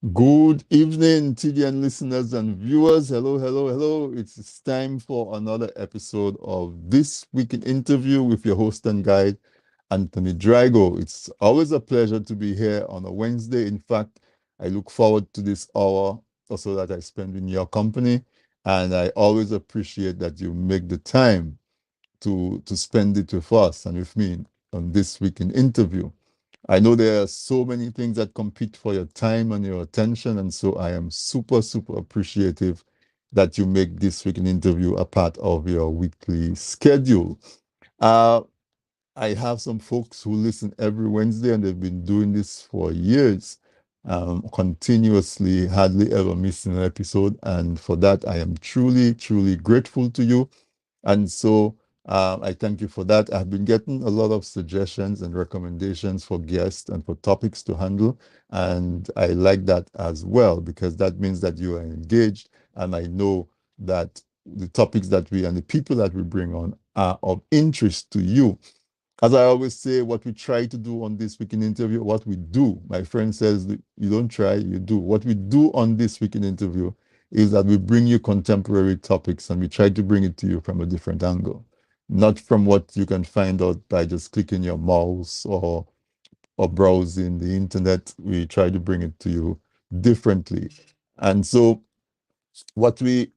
Good evening, TDN listeners and viewers. Hello, hello, hello. It's time for another episode of This Week in Interview with your host and guide, Anthony Drago. It's always a pleasure to be here on a Wednesday. In fact, I look forward to this hour or so that I spend in your company, and I always appreciate that you make the time to spend it with us and with me on This Week in Interview. I know there are so many things that compete for your time and your attention, and so I am super, super appreciative that you make this week an interview a part of your weekly schedule. Uh, I have some folks who listen every Wednesday, and they've been doing this for years, continuously, hardly ever missing an episode. And for that, I am truly, truly grateful to you. And so I thank you for that. I've been getting a lot of suggestions and recommendations for guests and for topics to handle. And I like that as well, because that means that you are engaged. And I know that the topics that we and the people that we bring on are of interest to you. As I always say, what we try to do on This Week in Interview, what we do, my friend says, you don't try, you do. What we do on This Week in Interview is that we bring you contemporary topics and we try to bring it to you from a different angle, not from what you can find out by just clicking your mouse or browsing the internet. We try to bring it to you differently. And so what we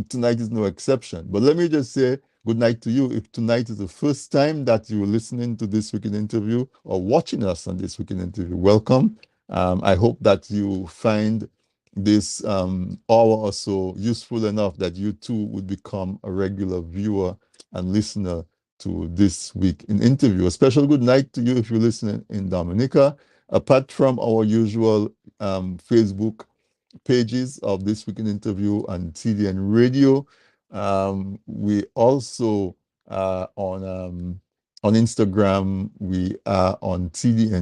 tonight is no exception. But let me just say good night to you. If tonight is the first time that you're listening to This Week in Interview or watching us on This Week in Interview, welcome. I hope that you find this hour or so useful enough that you too would become a regular viewer and listener to This Week in Interview. A special good night to you if you're listening in Dominica. Apart from our usual Facebook pages of This Week in Interview and TDN Radio. We also on Instagram. We are on tdntv.net.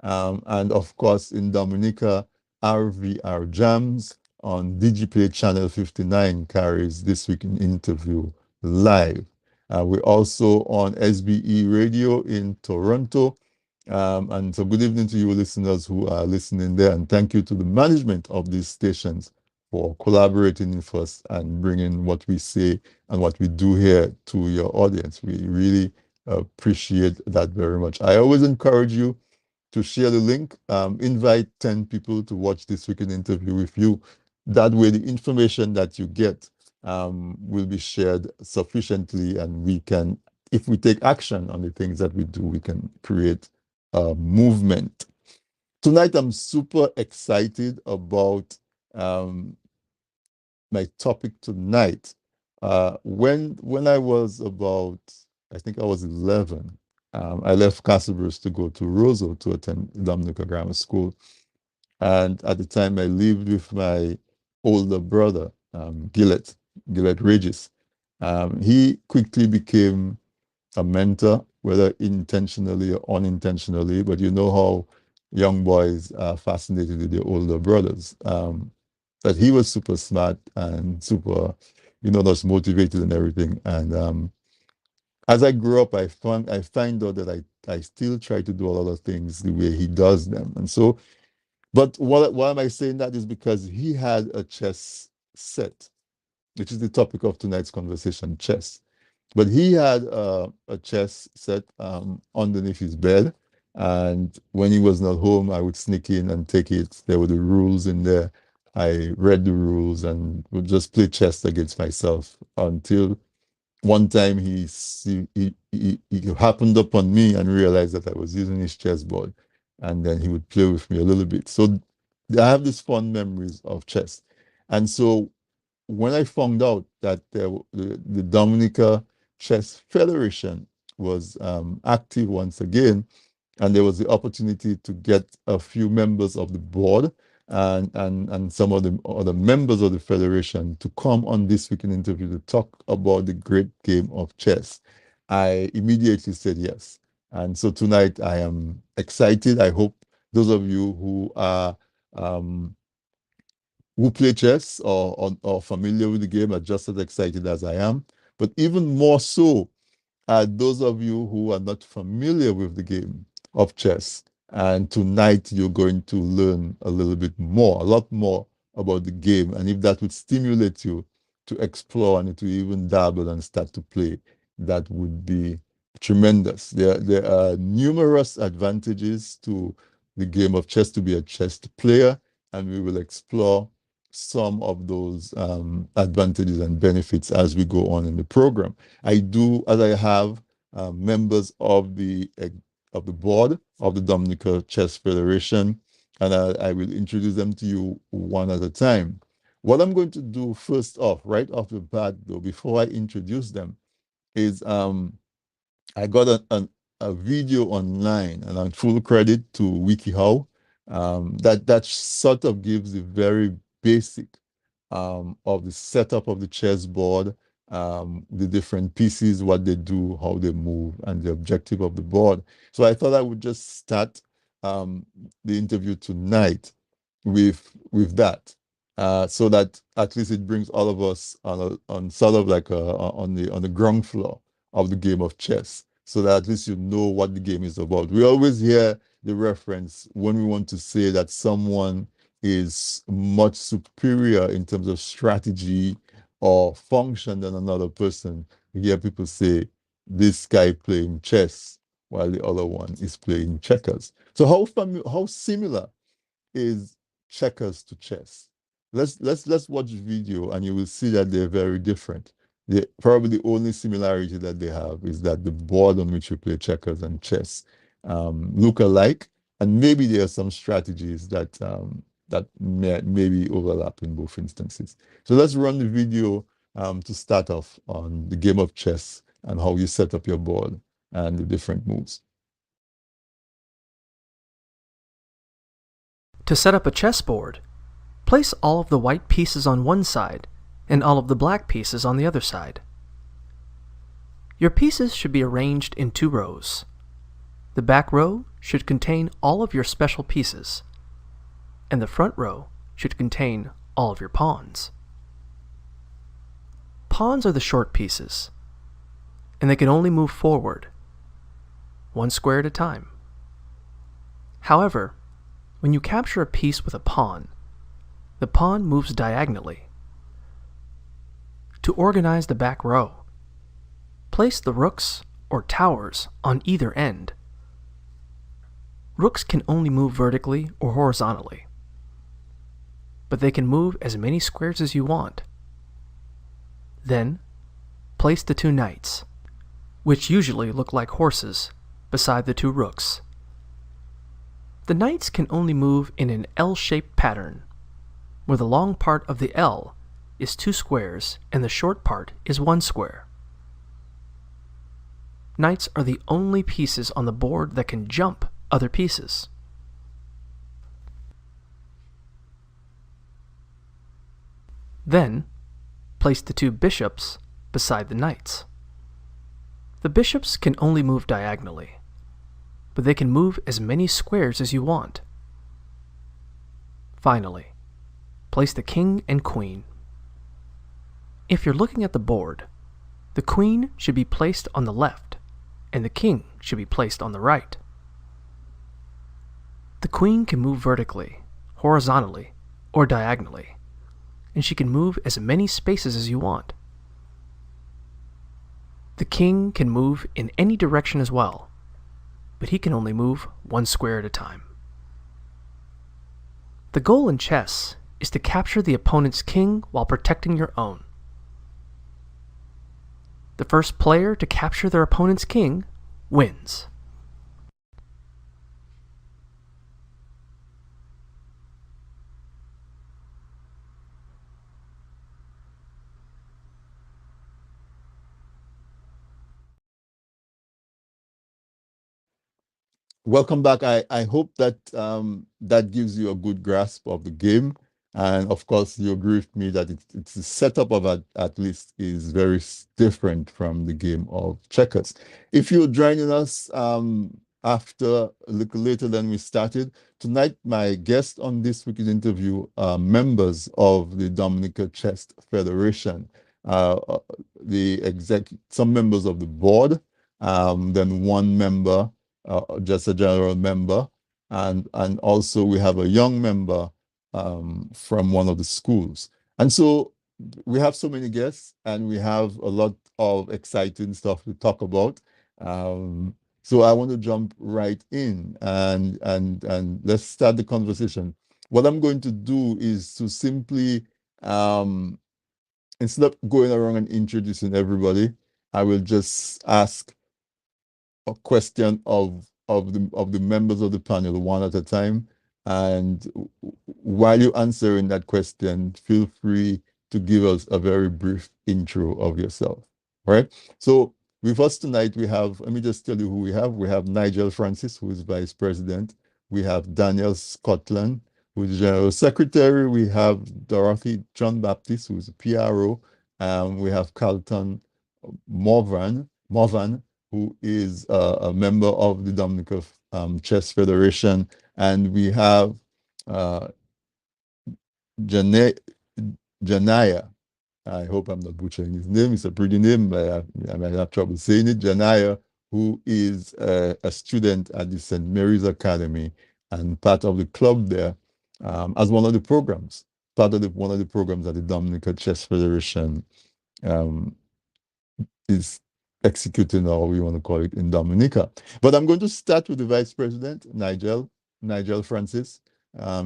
And of course, in Dominica, RVR Jams on DigiPlay Channel 59 carries This Week in Interview live. We're also on SBE Radio in Toronto, and so good evening to you listeners who are listening there. And thank you to the management of these stations for collaborating with us and bringing what we say and what we do here to your audience. We really appreciate that very much. I always encourage you to share the link, invite 10 people to watch This Week in Interview with you. That way, the information that you get will be shared sufficiently, and we can, if we take action on the things that we do, we can create a movement. Tonight, I'm super excited about um, my topic tonight. When I was about, I think I was 11, I left Castlebrooks to go to Roseau to attend Dominica Grammar School. And at the time, I lived with my older brother, Gillett Regis. He quickly became a mentor, whether intentionally or unintentionally, but you know how young boys are fascinated with their older brothers. But he was super smart and super, just motivated and everything. And as I grew up, I find out that I still try to do a lot of things the way he does them. And so, but why am I saying that is because he had a chess set, which is the topic of tonight's conversation, chess. But he had a chess set underneath his bed. And when he was not home, I would sneak in and take it. There were the rules in there. I read the rules and would just play chess against myself until one time he happened upon me and realized that I was using his chessboard. And then he would play with me a little bit. So I have these fond memories of chess. And so when I found out that the Dominica Chess Federation was active once again, and there was the opportunity to get a few members of the board and some of the other members of the federation to come on This Week in Interview to talk about the great game of chess, I immediately said yes. And so tonight I am excited. I hope those of you um, who play chess or familiar with the game are just as excited as I am. But even more so are those of you who are not familiar with the game of chess. And tonight you're going to learn a little bit more, a lot more about the game. And if that would stimulate you to explore and to even dabble and start to play, that would be tremendous. There are numerous advantages to the game of chess to be a chess player, and we will explore some of those advantages and benefits as we go on in the program. I do, as I have members of the board of the Dominica Chess Federation, and I will introduce them to you one at a time. What I'm going to do first off, right off the bat, though, before I introduce them, is I got a video online, and on full credit to WikiHow, that sort of gives the very basic of the setup of the chessboard, the different pieces, what they do, how they move, and the objective of the board. So I thought I would just start the interview tonight with that, so that at least it brings all of us on sort of like on the ground floor of the game of chess, so that at least you know what the game is about. We always hear the reference when we want to say that someone is much superior in terms of strategy or function than another person. You hear people say, this guy playing chess while the other one is playing checkers. So how similar is checkers to chess? Let's watch the video and you will see that they're very different. Probably the only similarity that they have is that the board on which you play checkers and chess look alike, and maybe there are some strategies that maybe overlap in both instances. So let's run the video to start off on the game of chess and how you set up your board and the different moves. To set up a chessboard, place all of the white pieces on one side and all of the black pieces on the other side. Your pieces should be arranged in 2 rows. The back row should contain all of your special pieces, and the front row should contain all of your pawns. Pawns are the short pieces, and they can only move forward, 1 square at a time. However, when you capture a piece with a pawn, the pawn moves diagonally. To organize the back row, place the rooks or towers on either end. Rooks can only move vertically or horizontally, but they can move as many squares as you want. Then, place the 2 knights, which usually look like horses, beside the 2 rooks. The knights can only move in an L-shaped pattern, where the long part of the L is 2 squares and the short part is 1 square. Knights are the only pieces on the board that can jump other pieces. Then, place the 2 bishops beside the knights. The bishops can only move diagonally, but they can move as many squares as you want. Finally, place the king and queen. If you're looking at the board, the queen should be placed on the left, and the king should be placed on the right. The queen can move vertically, horizontally, or diagonally, and she can move as many spaces as you want. The king can move in any direction as well, but he can only move 1 square at a time. The goal in chess is to capture the opponent's king while protecting your own. The first player to capture their opponent's king wins. Welcome back. I hope that that gives you a good grasp of the game. And of course, you agree with me that it's the setup of it at least is very different from the game of checkers. If you're joining us after a little later than we started, tonight my guest on this week's interview are members of the Dominica Chess Federation, some members of the board, then one member, just a general member, and also we have a young member from one of the schools. And so we have so many guests, and we have a lot of exciting stuff to talk about. So I want to jump right in, and let's start the conversation. What I'm going to do is to simply, instead of going around and introducing everybody, I will just ask a question of the members of the panel one at a time. And while you're answering that question, feel free to give us a very brief intro of yourself. All right. So with us tonight, we have, let me just tell you who we have. We have Nigel Francis, who is Vice President. We have Daniel Scotland, who is General Secretary. We have Dorothy John Baptist, who is a PRO. We have Carlton Morvan, who is a member of the Dominica Chess Federation. And we have uh, Jana- Janaya. I hope I'm not butchering his name. It's a pretty name, but I might have trouble saying it. Janaya, who is a student at the St. Mary's Academy and part of the club there, as one of the programs, part of one of the programs that the Dominica Chess Federation um, is executing, or we want to call it, in Dominica. But I'm going to start with the Vice President, Nigel Francis.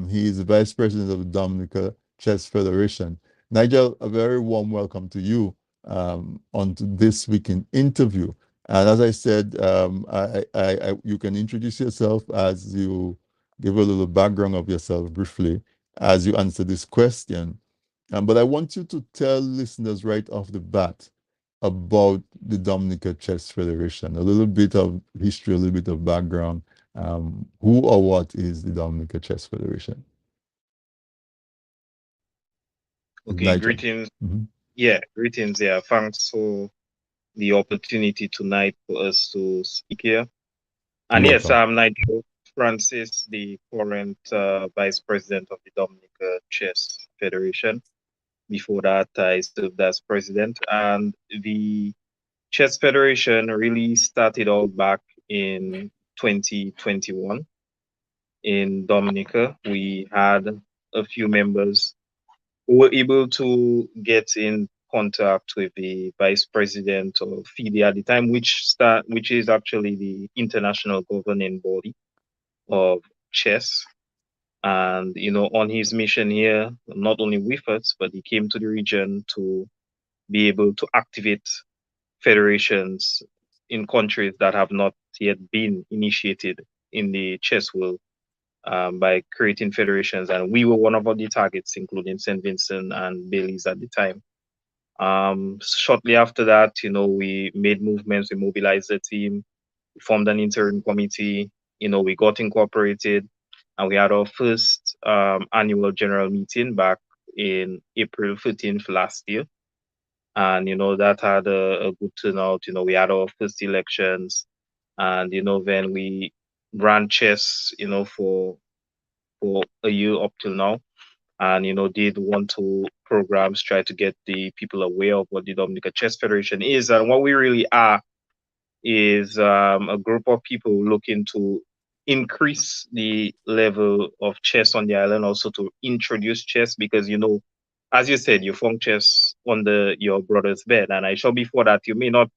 He is the Vice President of the Dominica Chess Federation. Nigel, a very warm welcome to you on to this weekend interview. And as I said, you can introduce yourself as you give a little background of yourself briefly as you answer this question. But I want you to tell listeners right off the bat about the Dominica Chess Federation, a little bit of history, a little bit of background. Who or what is the Dominica Chess Federation? Okay, Nigel. greetings. Mhm. Yeah, greetings. Yeah, thanks for the opportunity tonight for us to speak here. And You're yes, welcome. I'm Nigel Francis, the current Vice President of the Dominica Chess Federation. Before that, I served as president. And the Chess Federation really started all back in 2021 in Dominica. We had a few members were able to get in contact with the vice president of FIDE at the time, which is actually the international governing body of chess. And on his mission here, not only with us, but he came to the region to be able to activate federations in countries that have not yet been initiated in the chess world by creating federations. And we were one of the targets, including St. Vincent and Belize at the time. Shortly after that, we made movements, we mobilized the team, we formed an interim committee, we got incorporated, and we had our first annual general meeting back in April 13th last year. And, that had a good turnout. We had our first elections, and, then we ran chess, for a year up till now, and did one two programs, try to get the people aware of what the Dominica Chess Federation is. And what we really are is a group of people looking to increase the level of chess on the island, also to introduce chess, because as you said, you form chess under your brother's bed, and I sure before that you may not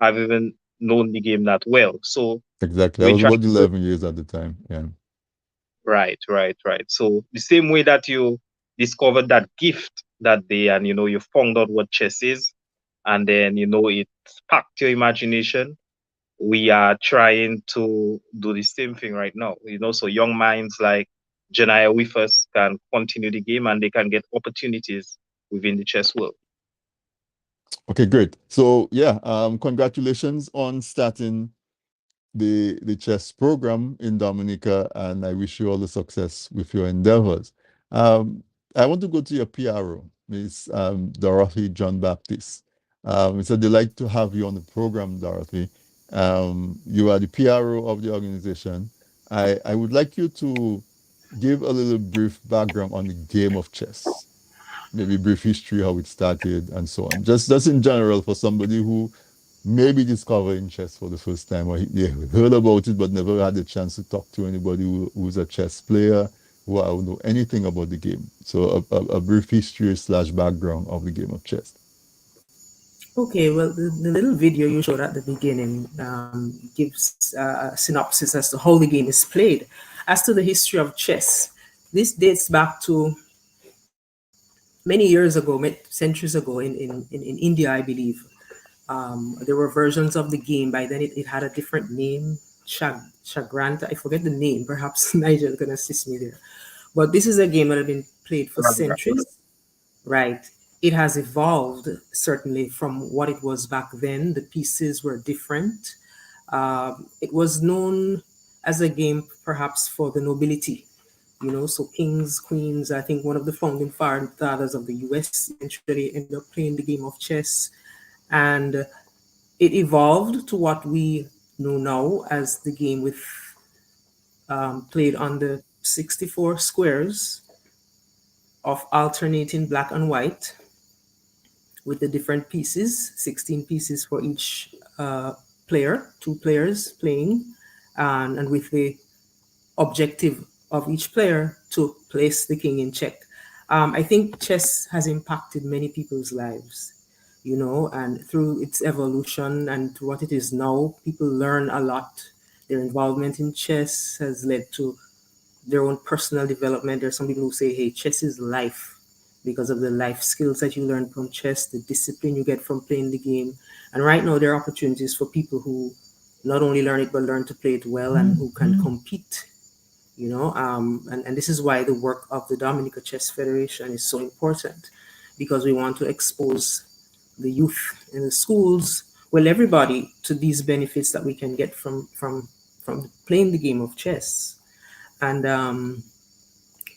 have even known the game that well. So Exactly. I we was try about to 11 years at the time. Yeah. Right. So the same way that you discovered that gift that day, and you found out what chess is, and then it sparked your imagination. We are trying to do the same thing right now. So young minds like Janaya with us can continue the game, and they can get opportunities within the chess world. Okay, great. So yeah, congratulations on starting the chess program in Dominica, and I wish you all the success with your endeavors. Um, I want to go to your PRO, Miss Dorothy John Baptist. It's a delight to have you on the program, Dorothy. You are the PRO of the organization. I would like you to give a little brief background on the game of chess, maybe brief history, how it started, and so on. Just in general, for somebody who maybe discovering chess for the first time, or they heard about it but never had the chance to talk to anybody who's a chess player, who don't know anything about the game. So a brief history slash background of the game of chess. Okay, well, the little video you showed at the beginning gives a synopsis as to how the game is played. As to the history of chess, this dates back to many years ago, centuries ago in India, I believe. There were versions of the game. By then, it had a different name, Chagranta. I forget the name. Perhaps Nigel can assist me there. But this is a game that had been played for centuries. Right. It has evolved certainly from what it was back then. The pieces were different. It was known as a game perhaps for the nobility, so kings, queens. I think one of the founding fathers of the US eventually ended up playing the game of chess. And it evolved to what we know now as the game with played on the 64 squares of alternating black and white with the different pieces, 16 pieces for each player, two players playing, and with the objective of each player to place the king in check. I think chess has impacted many people's lives, and through its evolution and to what it is now, people learn a lot. Their involvement in chess has led to their own personal development. There's some people who say, hey, chess is life because of the life skills that you learn from chess, the discipline you get from playing the game. And right now, there are opportunities for people who not only learn it, but learn to play it well and who can compete. And this is why the work of the Dominica Chess Federation is so important, because we want to expose the youth in the schools, well, everybody, to these benefits that we can get from playing the game of chess, and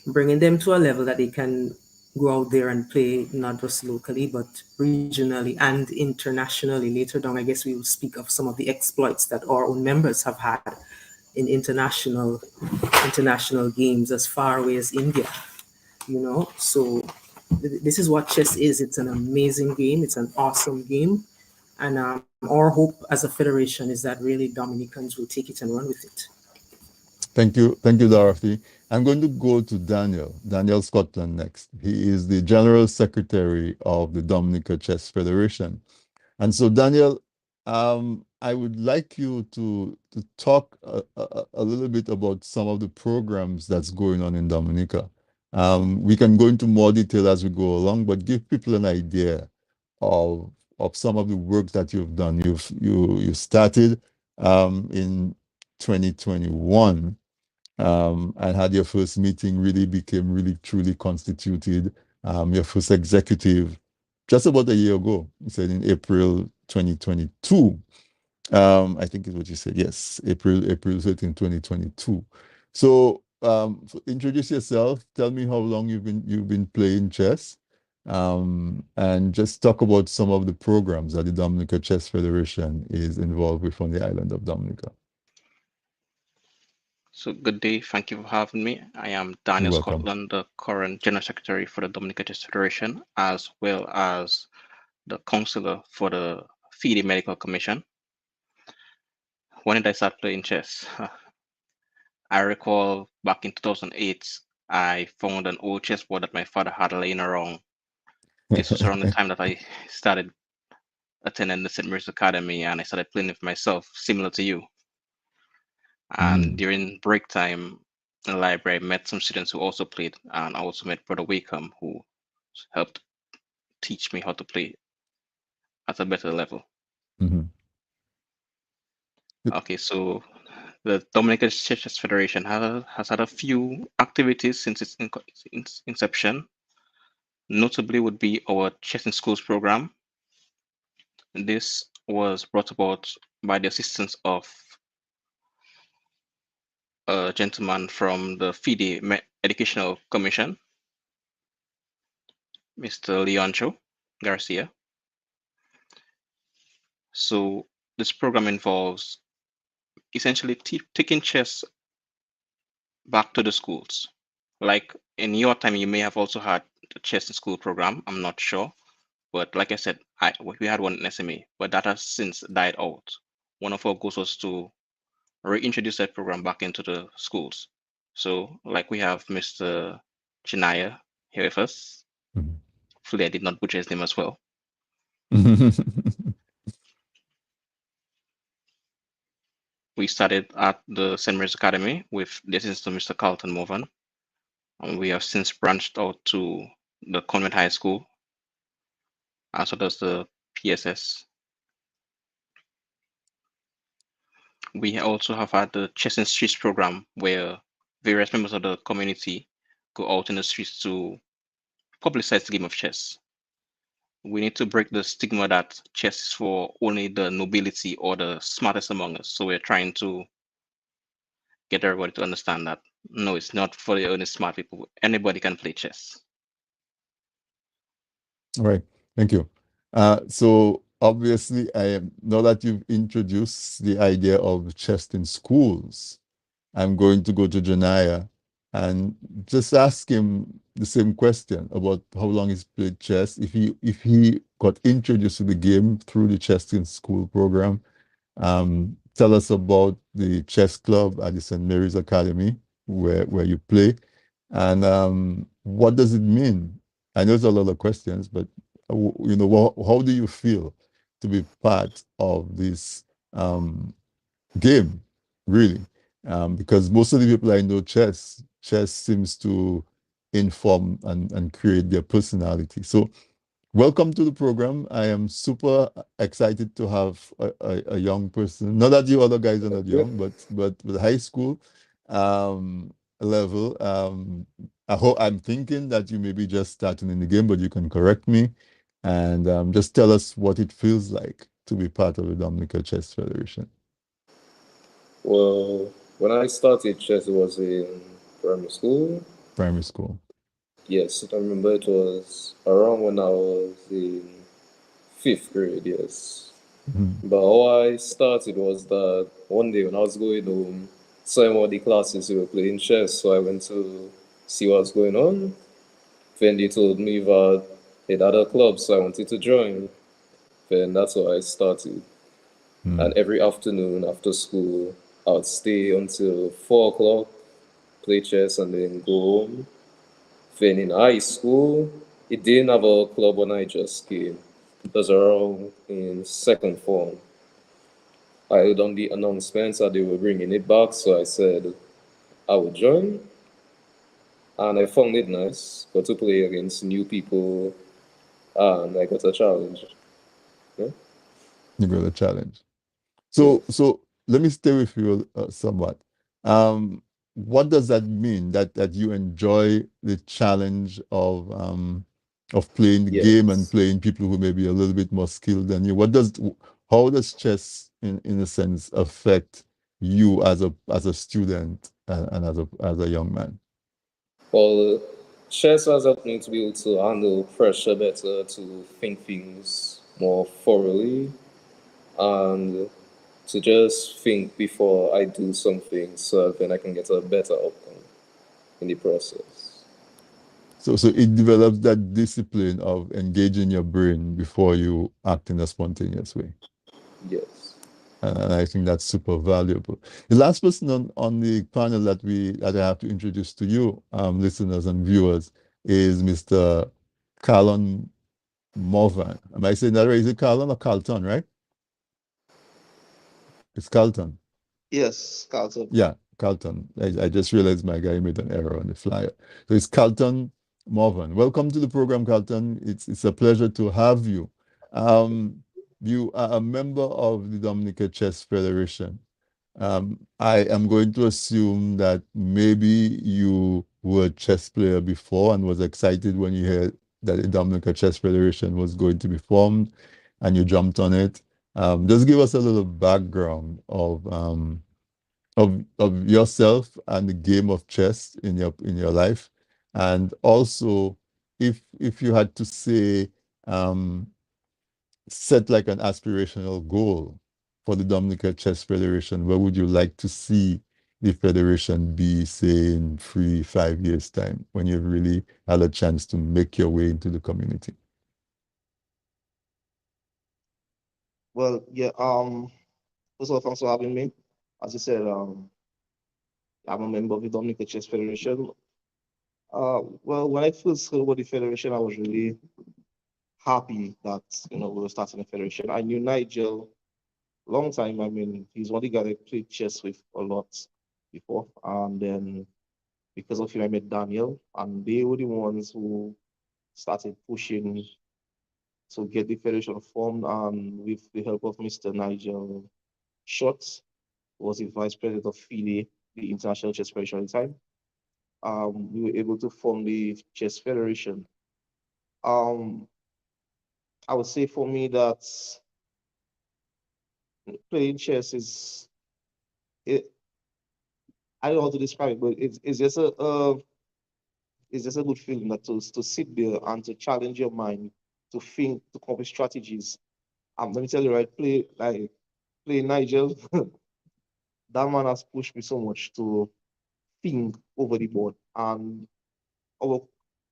bringing them to a level that they can go out there and play not just locally but regionally and internationally. Later down, I guess we will speak of some of the exploits that our own members have had in international games as far away as India. So this is what chess is. It's an amazing game. It's an awesome game. And our hope as a federation is that really Dominicans will take it and run with it. Thank you, Dorothy. I'm going to go to Daniel Scotland next. He is the General Secretary of the Dominica Chess Federation. And so, Daniel, I would like you to talk a little bit about some of the programs that's going on in Dominica. We can go into more detail as we go along, but give people an idea of some of the work that you've done. You started in 2021 and had your first meeting, really became really truly constituted. Your first executive just about a year ago. You said in April 2022. I think is what you said. Yes, April 13, 2022. So introduce yourself. Tell me how long you've been playing chess, and just talk about some of the programs that the Dominica Chess Federation is involved with on the island of Dominica. So good day. Thank you for having me. I am You're Daniel welcome. Scotland, the current General Secretary for the Dominica Chess Federation, as well as the counselor for the FIDE Medical Commission. When did I start playing chess? I recall back in 2008, I found an old chessboard that my father had laying around. This was around the time that I started attending the St. Mary's Academy, and I started playing with myself, similar to you. And during break time in the library, I met some students who also played, and I also met Brother Wakeham, who helped teach me how to play at a better level. Mhm. Okay, so the Dominican Chess Federation has had a few activities since its inception. Notably would be our Chess in Schools program. This was brought about by the assistance of a gentleman from the FIDE Educational Commission, Mr. Leoncho Garcia. So this program involves essentially taking chess back to the schools. Like in your time, you may have also had the chess in school program. I'm not sure, But like I said, we had one in SME, but that has since died out. One of our goals was to reintroduce that program back into the schools. So, like we have Mr. Chinaya here with us. Hopefully, I did not butcher his name as well. We started at the St. Mary's Academy with this is to Mr. Carlton Movan. And we have since branched out to the Convent High School, and so does the PSS. We also have had the Chess and Streets program where various members of the community go out in the streets to publicize the game of chess. We need to break the stigma that chess is for only the nobility or the smartest among us. So we're trying to get everybody to understand that no, it's not for the only smart people. Anybody can play chess. All right, thank you. So obviously, I am now that you've introduced the idea of chess in schools, I'm going to go to Janaya and just ask him the same question about how long he's played chess. If he got introduced to the game through the chess in school program, tell us about the chess club at the St. Mary's Academy where you play, and what does it mean? I know it's a lot of questions, but how do you feel to be part of this game, really? Because most of the people I know, chess seems to inform and create their personality. So welcome to the program. I am super excited to have a young person. Not that you other guys are not young, but with high school level. I'm thinking that you may be just starting in the game, but you can correct me and just tell us what it feels like to be part of the Dominica Chess Federation. Well, when I started chess, it was in primary school. Primary school. Yes, I remember it was around when I was in fifth grade, yes. But how I started was that one day when I was going home, saw in one of the classes we were playing chess, so I went to see what's going on. Then they told me that they had a club, so I wanted to join. Then that's how I started. And every afternoon after school, I would stay until 4 o'clock, play chess, and then go home. Then in high school, it didn't have a club when I just came. It was around in second form. I heard on the announcements that they were bringing it back, so I said I would join. And I found it nice, got to play against new people, and I got a challenge. Yeah? You got a challenge. Yeah. So let me stay with you somewhat. What does that mean that you enjoy the challenge of playing the game and Yes. playing people who may be a little bit more skilled than you? How does chess in a sense affect you as a student and as a young man? Well, chess has helped me to be able to handle pressure better, to think things more thoroughly, and to just think before I do something so then I can get a better outcome in the process. So it develops that discipline of engaging your brain before you act in a spontaneous way. Yes. And I think that's super valuable. The last person on the panel that I have to introduce to you, listeners and viewers, is Mr. Carlon Morvan. Am I saying that right? Is it Carlon or Carlton, right? It's Carlton. Yes, Carlton. Yeah, Carlton. I just realized my guy made an error on the flyer. So it's Carlton Morvan. Welcome to the program, Carlton. It's a pleasure to have you. You are a member of the Dominica Chess Federation. I am going to assume that maybe you were a chess player before and was excited when you heard that the Dominica Chess Federation was going to be formed and you jumped on it. Just give us a little background of yourself and the game of chess in your life, and also if you had to say set like an aspirational goal for the Dominica Chess Federation, where would you like to see the federation be, say, in 3-5 years time, when you've really had a chance to make your way into the community? Well, yeah. First of all, thanks for having me. As you said, I'm a member of the Dominica Chess Federation. Well, when I first heard about the federation, I was really happy that we were starting a federation. I knew Nigel long time. I mean, he's one of the guys I played chess with a lot before, and then because of him, I met Daniel, and they were the ones who started pushing to get the federation formed, and with the help of Mr. Nigel Schutz, who was the vice president of FIDE, the International Chess Federation at the time. We were able to form the Chess Federation. Um, I would say for me that playing chess is, it, I don't know how to describe it, but it's just a good feeling that to sit there and to challenge your mind, to think, to come up with strategies. Let me tell you, right, play Nigel, that man has pushed me so much to think over the board. And our,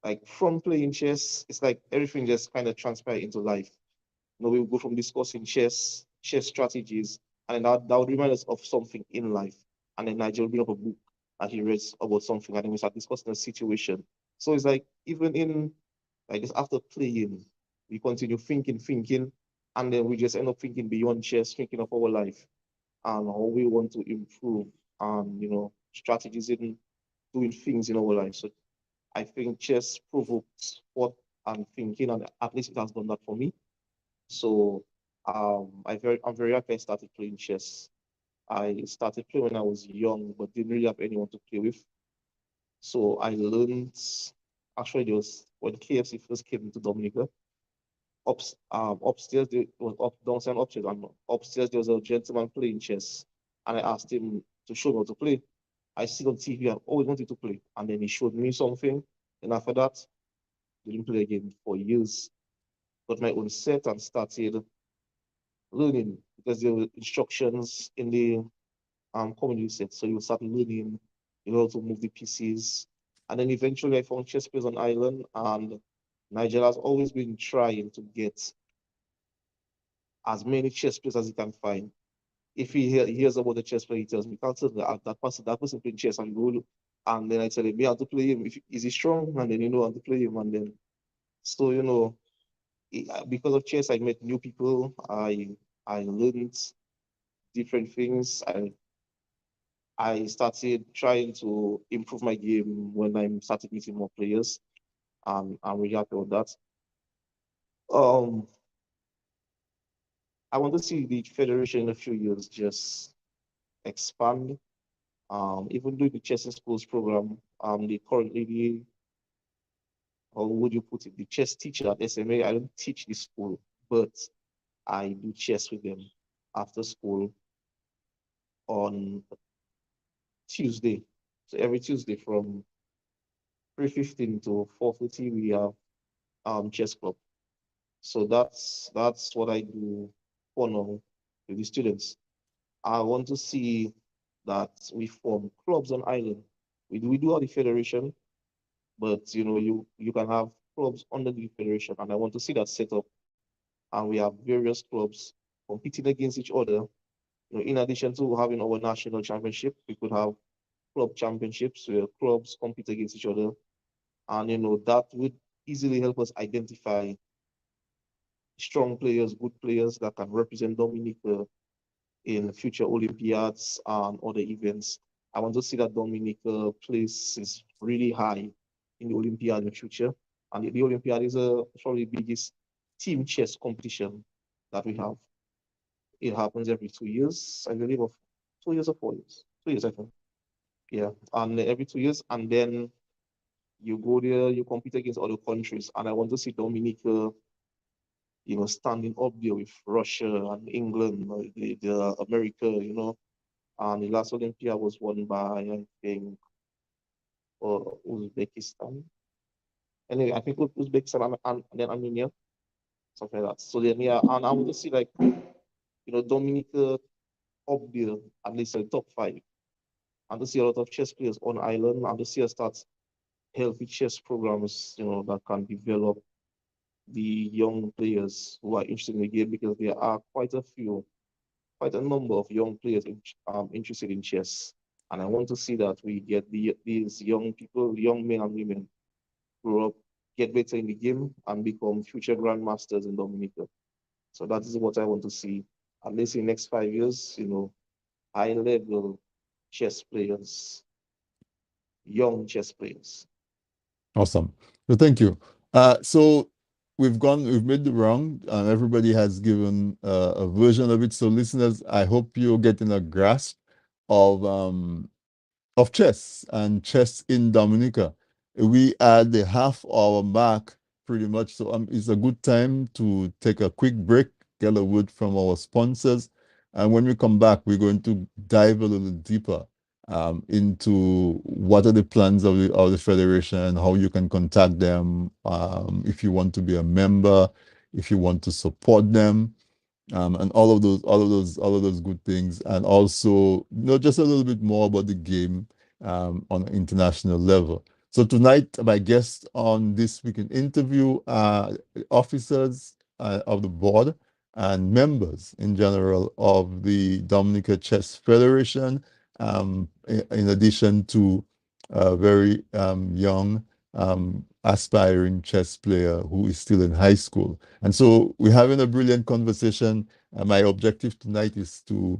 like from playing chess, it's like everything just kind of transpire into life. We go from discussing chess strategies, and then that would remind us of something in life. And then Nigel will bring up a book that he reads about something, and then we start discussing a situation. So it's like even in like just after playing, we continue thinking, and then we just end up thinking beyond chess, thinking of our life and how we want to improve and strategies in doing things in our life. So I think chess provokes thought and thinking, and at least it has done that for me. So I'm very happy I started playing chess. I started playing when I was young, but didn't really have anyone to play with. So I learned, actually, there was when KFC first came into Dominica, upstairs, there was downstairs and upstairs, and upstairs there was a gentleman playing chess. And I asked him to show me how to play. I see on TV, I always wanted to play. And then he showed me something. And after that, didn't play again for years. Got my own set and started learning because there were instructions in the community set. So you start learning, how to move the pieces. And then eventually I found chess players on island, and Nigeria has always been trying to get as many chess players as he can find. If he hears about the chess player, he tells me, can't tell that person playing chess and go. And then I tell him, me how to play him. Is he strong? And then how to play him. And then so because of chess, I met new people. I learned different things. I started trying to improve my game when I started meeting more players. I'm really happy with that. Um, I want to see the federation in a few years just expand. Even doing the chess in schools program, they currently how would you put it, the chess teacher at SMA. I don't teach the school, but I do chess with them after school on Tuesday. So every Tuesday from 3:15 to 4:30, we have chess club. So that's what I do for now with the students. I want to see that we form clubs on island. We do have the federation, but you can have clubs under the federation, and I want to see that set up. And we have various clubs competing against each other. In addition to having our national championship, we could have club championships where clubs compete against each other, and that would easily help us identify strong players, good players that can represent Dominica in future Olympiads and other events. I want to see that Dominica places really high in the Olympiad in the future. And the Olympiad is probably the biggest team chess competition that we have. It happens every 2 years, I believe, of 2 years or 4 years. 2 years, I think. Yeah. And every 2 years, and then you go there, you compete against other countries. And I want to see Dominica, standing up there with Russia and England, the America, and the last Olympia was won by, I think, Uzbekistan. Anyway, I think Uzbekistan and then Armenia, something like that. So then, yeah, and I want to see like, Dominica up there, at least in the top five, and to see a lot of chess players on island, and to see us start healthy chess programs, that can develop the young players who are interested in the game, because there are quite a number of young players interested in chess. And I want to see that we get these young people, young men and women, grow up, get better in the game, and become future grandmasters in Dominica. So that is what I want to see, at least in the next 5 years, high level chess players, young chess players. Awesome. So thank you. So we've made the round, and everybody has given a version of it. So listeners, I hope you're getting a grasp of chess and chess in Dominica. We at the half hour mark pretty much. So it's a good time to take a quick break, get a word from our sponsors. And when we come back, we're going to dive a little deeper into what are the plans of the federation, how you can contact them if you want to be a member, if you want to support them, and all of those good things, and also just a little bit more about the game on an international level. So tonight, my guests on this weekend interview are officers of the board and members in general of the Dominica Chess Federation, in addition to a very young aspiring chess player who is still in high school. And so we're having a brilliant conversation. And my objective tonight is to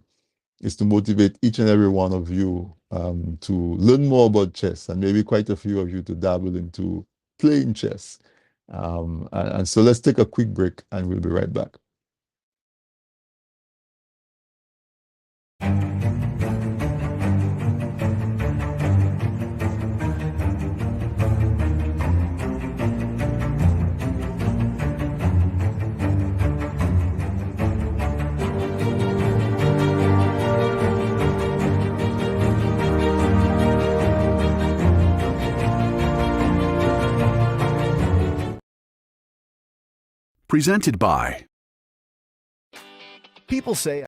motivate each and every one of you to learn more about chess, and maybe quite a few of you to dabble into playing chess. And so let's take a quick break, and we'll be right back. Presented by People say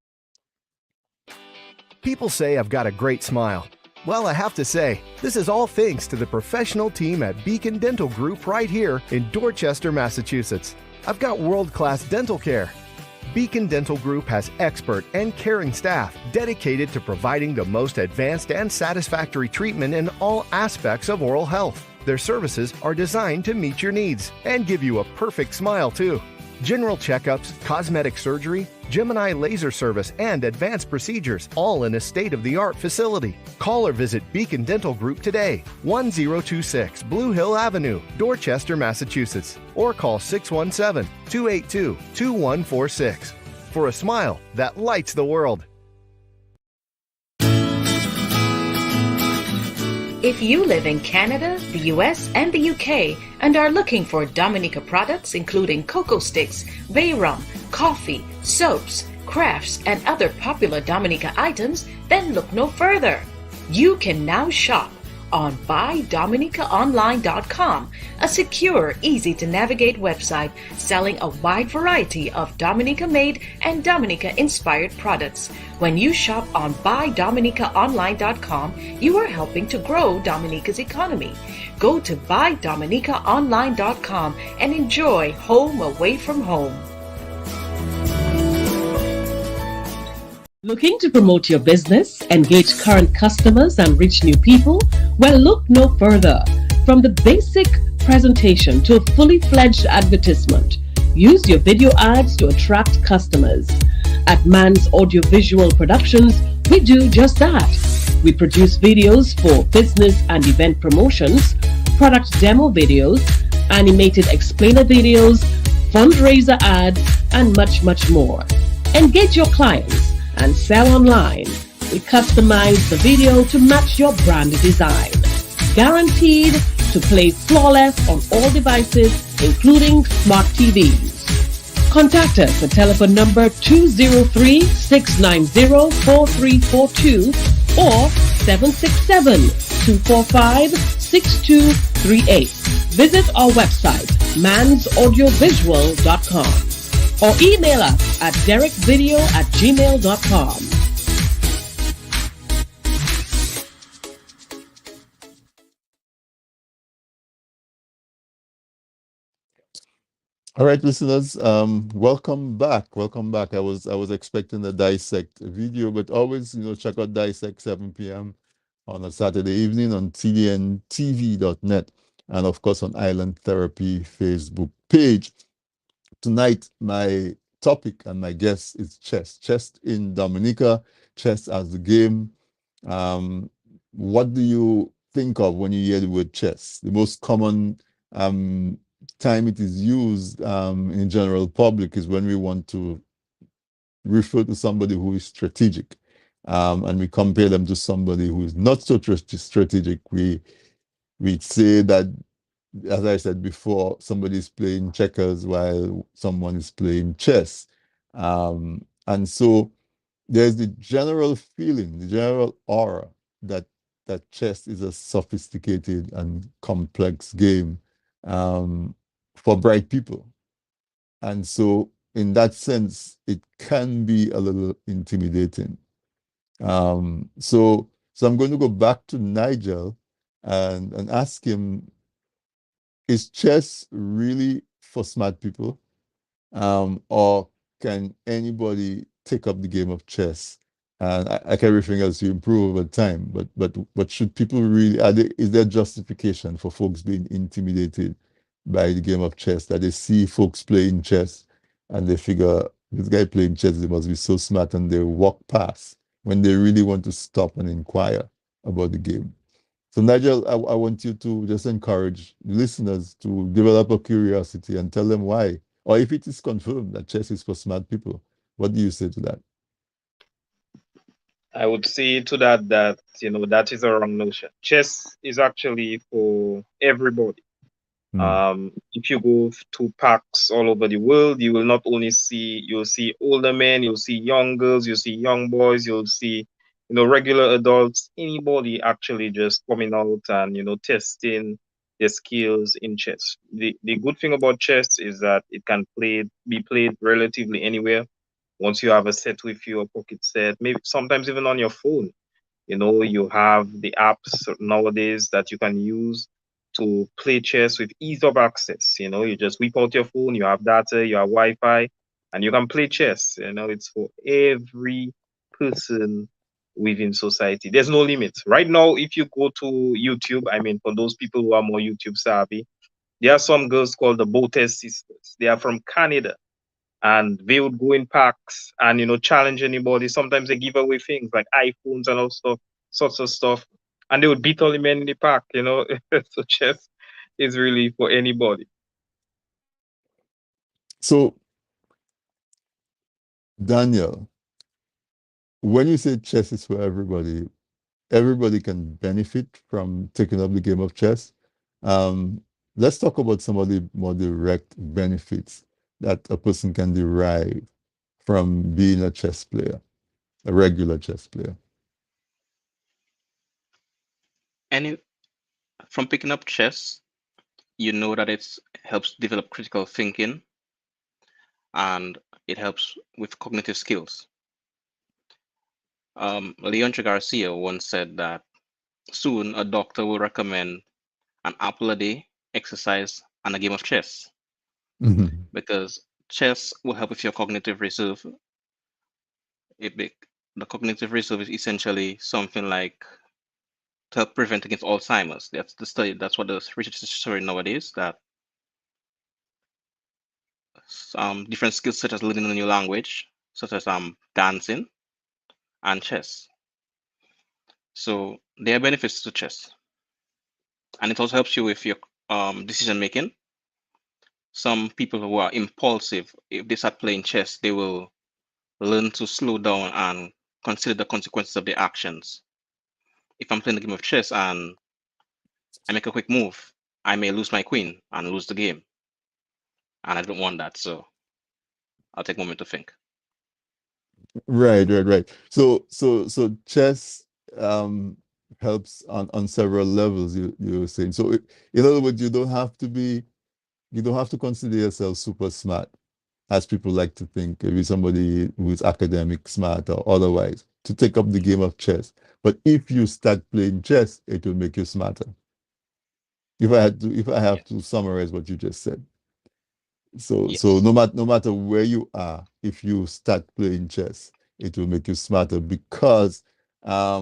I've got a great smile. Well, I have to say, this is all thanks to the professional team at Beacon Dental Group right here in Dorchester, Massachusetts. I've got world-class dental care. Beacon Dental Group has expert and caring staff dedicated to providing the most advanced and satisfactory treatment in all aspects of oral health. Their services are designed to meet your needs and give you a perfect smile, too. General checkups, cosmetic surgery, Gemini laser service, and advanced procedures, all in a state-of-the-art facility. Call or visit Beacon Dental Group today, 1026 Blue Hill Avenue, Dorchester, Massachusetts, or call 617-282-2146 for a smile that lights the world. If you live in Canada, the US, and the UK and are looking for Dominica products including cocoa sticks, bay rum, coffee, soaps, crafts, and other popular Dominica items, then look no further. You can now shop on BuyDominicaOnline.com, a secure, easy-to-navigate website selling a wide variety of Dominica-made and Dominica-inspired products. When you shop on BuyDominicaOnline.com, you are helping to grow Dominica's economy. Go to BuyDominicaOnline.com and enjoy home away from home. Looking to promote your business, engage current customers, and reach new people? Well, look no further. From the basic presentation to a fully fledged advertisement, use your video ads to attract customers. At Man's Audiovisual Productions, we do just that. We produce videos for business and event promotions, product demo videos, animated explainer videos, fundraiser ads, and much, much more. Engage your clients and sell online. We customize the video to match your brand design. Guaranteed to play flawless on all devices, including smart TVs. Contact us at telephone number 203-690-4342 or 767-245-6238. Visit our website, mansaudiovisual.com. or email us at derekvideo@gmail.com. All right, listeners, welcome back. Welcome back. I was expecting a dissect video, but always, check out dissect 7 p.m. on a Saturday evening on tdntv.net and of course on Island Therapy Facebook page. Tonight, my topic and my guest is chess. Chess in Dominica, chess as the game. Um, what do you think of when you hear the word chess? The most common um, time it is used in general public is when we want to refer to somebody who is strategic. And we compare them to somebody who is not so strategic. We say that, as I said before, somebody is playing checkers while someone is playing chess. And so there's the general feeling, the general aura that chess is a sophisticated and complex game for bright people. And so, in that sense, it can be a little intimidating. So I'm going to go back to Nigel and ask him, is chess really for smart people? Or can anybody take up the game of chess and like everything else, you improve over time? But should people really, is there justification for folks being intimidated by the game of chess, that they see folks playing chess and they figure this guy playing chess, they must be so smart, and they walk past when they really want to stop and inquire about the game? So, Nigel, I want you to just encourage listeners to develop a curiosity and tell them why. Or if it is confirmed that chess is for smart people, what do you say to that? I would say to that that is a wrong notion. Chess is actually for everybody. Mm. If you go to parks all over the world, you will not only you'll see older men, you'll see young girls, you'll see young boys, you'll see, regular adults, anybody actually just coming out and, testing their skills in chess. The good thing about chess is that it can be played relatively anywhere. Once you have a set with you, a pocket set, maybe sometimes even on your phone. You have the apps nowadays that you can use to play chess with ease of access. You just whip out your phone, you have data, you have Wi-Fi, and you can play chess. It's for every person within society. There's no limit. Right now, if you go to YouTube, I mean, for those people who are more YouTube savvy, there are some girls called the Botes sisters. They are from Canada, and they would go in packs and challenge anybody. Sometimes they give away things like iPhones and all sorts of stuff, and they would beat all the men in the pack. So chess is really for anybody. So, Daniel, when you say chess is for everybody, everybody can benefit from taking up the game of chess. Um, let's talk about some of the more direct benefits that a person can derive from being a chess player, a regular chess player. Any from picking up chess, you know that it helps develop critical thinking and it helps with cognitive skills. Leandro Garcia once said that soon a doctor will recommend an apple a day, exercise, and a game of chess Mhm. because chess will help with your cognitive reserve. The cognitive reserve is essentially something like to help prevent against Alzheimer's. That's the study. That's what the research is showing nowadays. That different skills such as learning a new language, such as dancing and chess. So there are benefits to chess, and it also helps you with your decision making. Some people who are impulsive, if they start playing chess, they will learn to slow down and consider the consequences of their actions. If I'm playing a game of chess and I make a quick move, I may lose my queen and lose the game, and I don't want that. So I'll take a moment to think. Right. So chess um, helps on several levels. You're saying so. In other words, you don't have to consider yourself super smart, as people like to think. Maybe somebody who's academic smart or otherwise to take up the game of chess. But if you start playing chess, it will make you smarter. If I have Yes. to summarize what you just said. So Yes. no matter where you are, if you start playing chess, it will make you smarter because I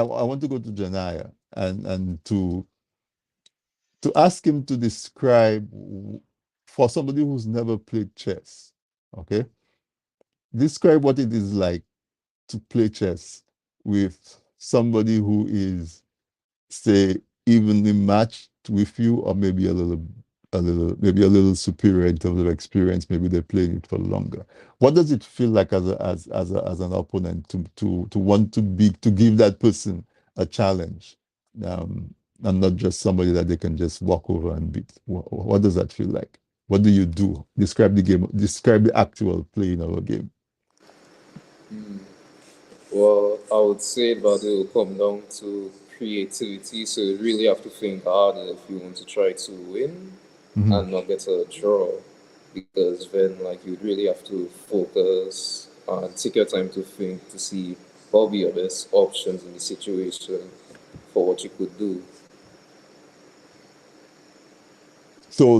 want to go to Janaya and to ask him to describe for somebody who's never played chess, okay? Describe what it is like to play chess with somebody who is, say, evenly matched with you, or maybe maybe a little superior in terms of experience. Maybe they're playing it for longer. What does it feel like as an opponent to want to give that person a challenge, and not just somebody that they can just walk over and beat? What does that feel like? What do you do? Describe the game. Describe the actual playing of a game. Well, I would say that it will come down to creativity. So you really have to think harder if you want to try to win and not get a draw. Because then, like, you'd really have to focus and take your time to think to see what will be your best options in the situation for what you could do. So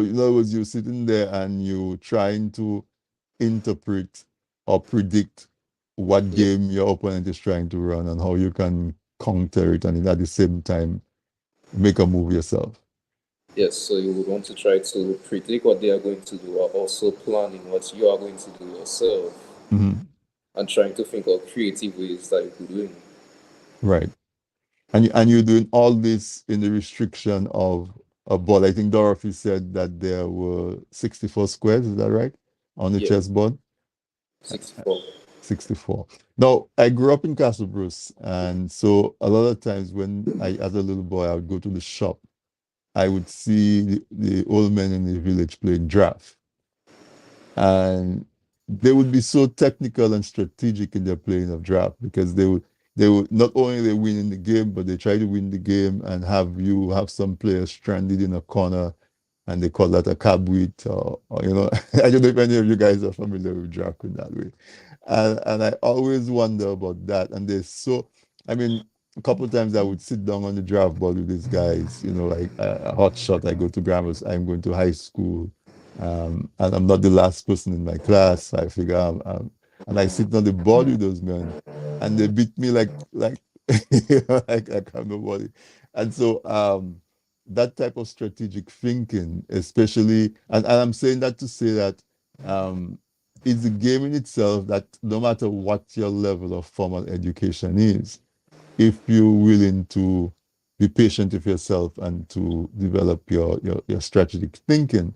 in other words, you're sitting there and you trying to interpret or predict what Yeah. game your opponent is trying to run and how you can counter it, and at the same time make a move yourself. Yes, so you would want to try to predict what they are going to do, while also planning what you are going to do yourself Mhm. and trying to think of creative ways that you could win. Right. And you're doing all this in the restriction of a board. I think Dorothy said that there were 64 squares, is that right? On the Yeah, chessboard? 64. 64. Now, I grew up in Castle Bruce, and so a lot of times when as a little boy, I would go to the shop, I would see the old men in the village playing draft. And they would be so technical and strategic in their playing of draft because they would not only they win in the game, but they try to win the game and have some players stranded in a corner, and they call that a cabwit, or I don't know if any of you guys are familiar with draft in that way. And I always wonder about that. And I mean, a couple of times I would sit down on the draft board with these guys, like a hot shot. I go to grammar, I'm going to high school, and I'm not the last person in my class. I figure and I sit on the board with those men, and they beat me like like I'm nobody. And so that type of strategic thinking, especially, and I'm saying that to say that it's a game in itself that no matter what your level of formal education is, if you're willing to be patient with yourself and to develop your strategic thinking,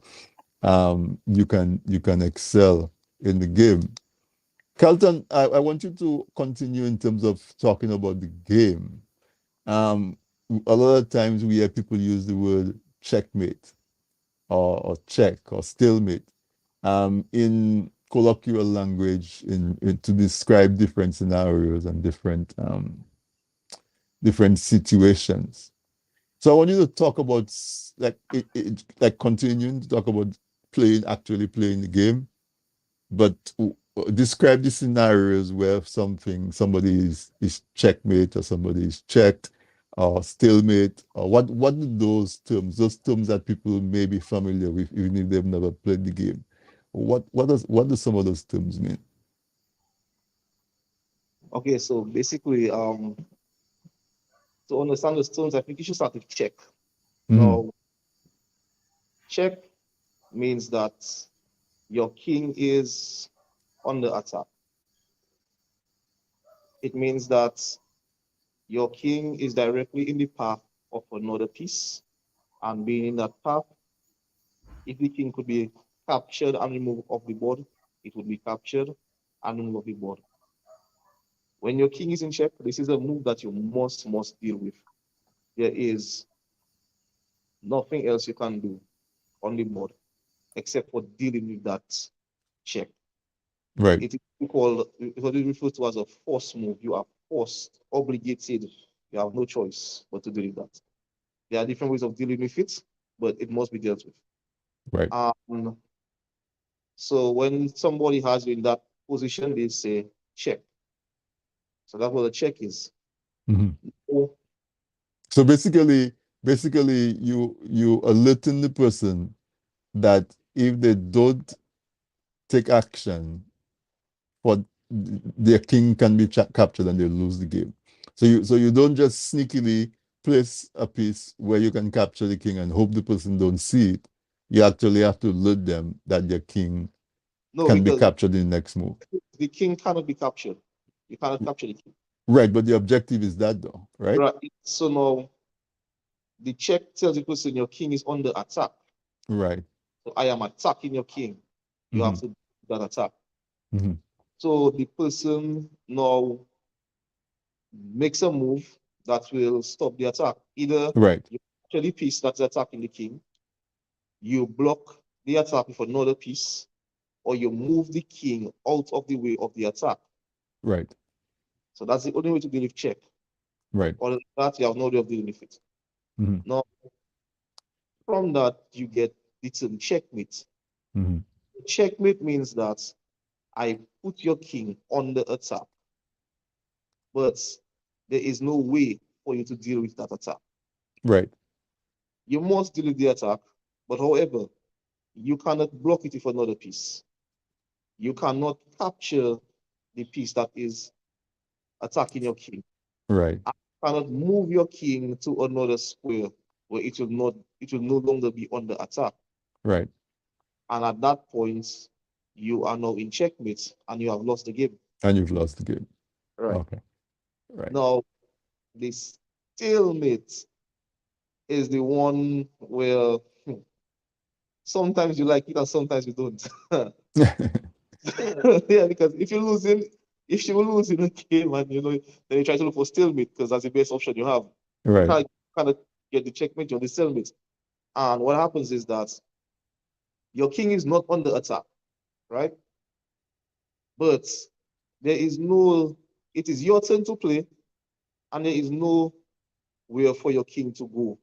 you can excel in the game. Carlton, I want you to continue in terms of talking about the game. A lot of times we hear people use the word checkmate or check or stalemate in colloquial language to describe different scenarios and different situations. So I want you to talk about like continuing to talk about actually playing the game, but describe the scenarios where somebody is checkmate or somebody is checked or stalemate, or what do those terms that people may be familiar with even if they've never played the game, what do some of those terms mean? Okay, so basically, to understand those terms, I think you should start with check. Mm-hmm. Now, check means that your king is under attack. It means that your king is directly in the path of another piece, and being in that path, if the king could be captured and removed off the board, it would be captured and removed off the board. When your king is in check, this is a move that you must deal with. There is nothing else you can do on the board except for dealing with that check. Right. It is what is referred to as a force move. You are forced, obligated. You have no choice but to deal with that. There are different ways of dealing with it, but it must be dealt with. Right. So when somebody has you in that position, they say check. So that's what a check is. Mm-hmm. Oh, So basically you alerting the person that if they don't take action, for their king can be captured and they lose the game. So you don't just sneakily place a piece where you can capture the king and hope the person don't see it. You actually have to alert them that your king No, can be because captured in the next move. the king cannot be captured. You cannot capture the king. Right, but the objective is that though, right? Right. So now the check tells the person your king is under attack. Right. So I am attacking your king. You have to do that attack. Mm-hmm. So the person now makes a move that will stop the attack. Either Right. you capture the piece that's attacking the king, you block the attack with another piece, or you move the king out of the way of the attack. Right. So that's the only way to deal with check. Right. Other than that, you have no way of dealing with it. Mm-hmm. Now, from that, you get the term checkmate. Mm-hmm. Checkmate means that I put your king under attack, but there is no way for you to deal with that attack. Right. You must deal with the attack, but however, you cannot block it with another piece. You cannot capture the piece that is attacking your king. Right. You cannot move your king to another square where it will no longer be under attack. Right. And at that point, you are now in checkmate and you have lost the game. And you've lost the game. Right. Okay. Right. Now, the stalemate is the one where sometimes you like it and sometimes you don't. Yeah, because if you lose in a game and then you try to look for stalemate because that's the best option you have. You Right. kind of get the checkmate or the stalemate. And what happens is that your king is not under attack, right? But it is your turn to play, and there is no where for your king to go.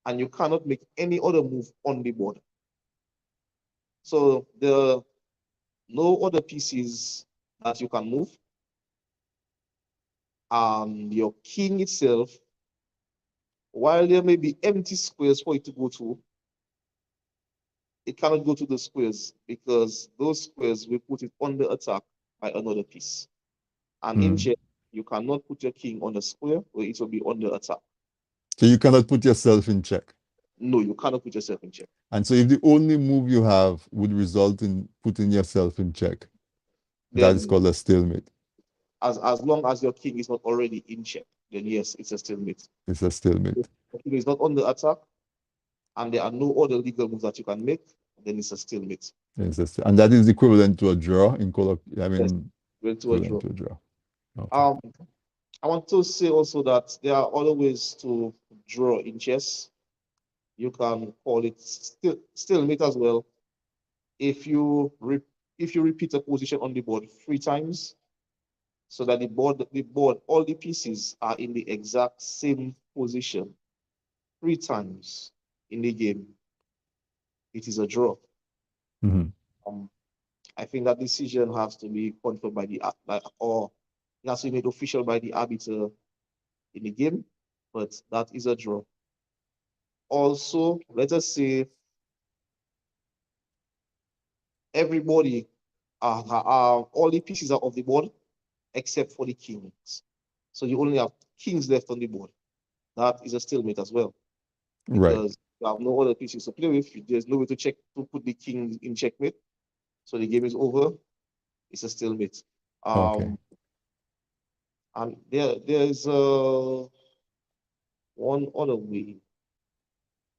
And you cannot make any other move on the board. So there are no other pieces that you can move. And your king itself, while there may be empty squares for it to go to, it cannot go to the squares because those squares will put it under attack by another piece. And in chess, you cannot put your king on a square where it will be under attack. So you cannot put yourself in check. No, you cannot put yourself in check. And so if the only move you have would result in putting yourself in check, that is called a stalemate. As long as your king is not already in check, then yes, it's a stalemate. It's a stalemate. If your king is not under attack, and there are no other legal moves that you can make, then it's a stalemate. And that is equivalent to a draw in color. I mean, yes, to a draw. Okay. I want to say also that there are other ways to draw in chess. You can call it stalemate as well. If you repeat a position on the board 3 times, so that the board, all the pieces are in the exact same position 3 times in the game, it is a draw. I think that decision has to be confirmed by or it has to be made official by the arbiter in the game, but that is a draw. Also, let us say everybody, all the pieces are off the board except for the kings. So you only have kings left on the board. That is a stalemate as well. Because you have no other pieces to play with. There's no way to put the king in checkmate. So the game is over. It's a stalemate. And there's one other way.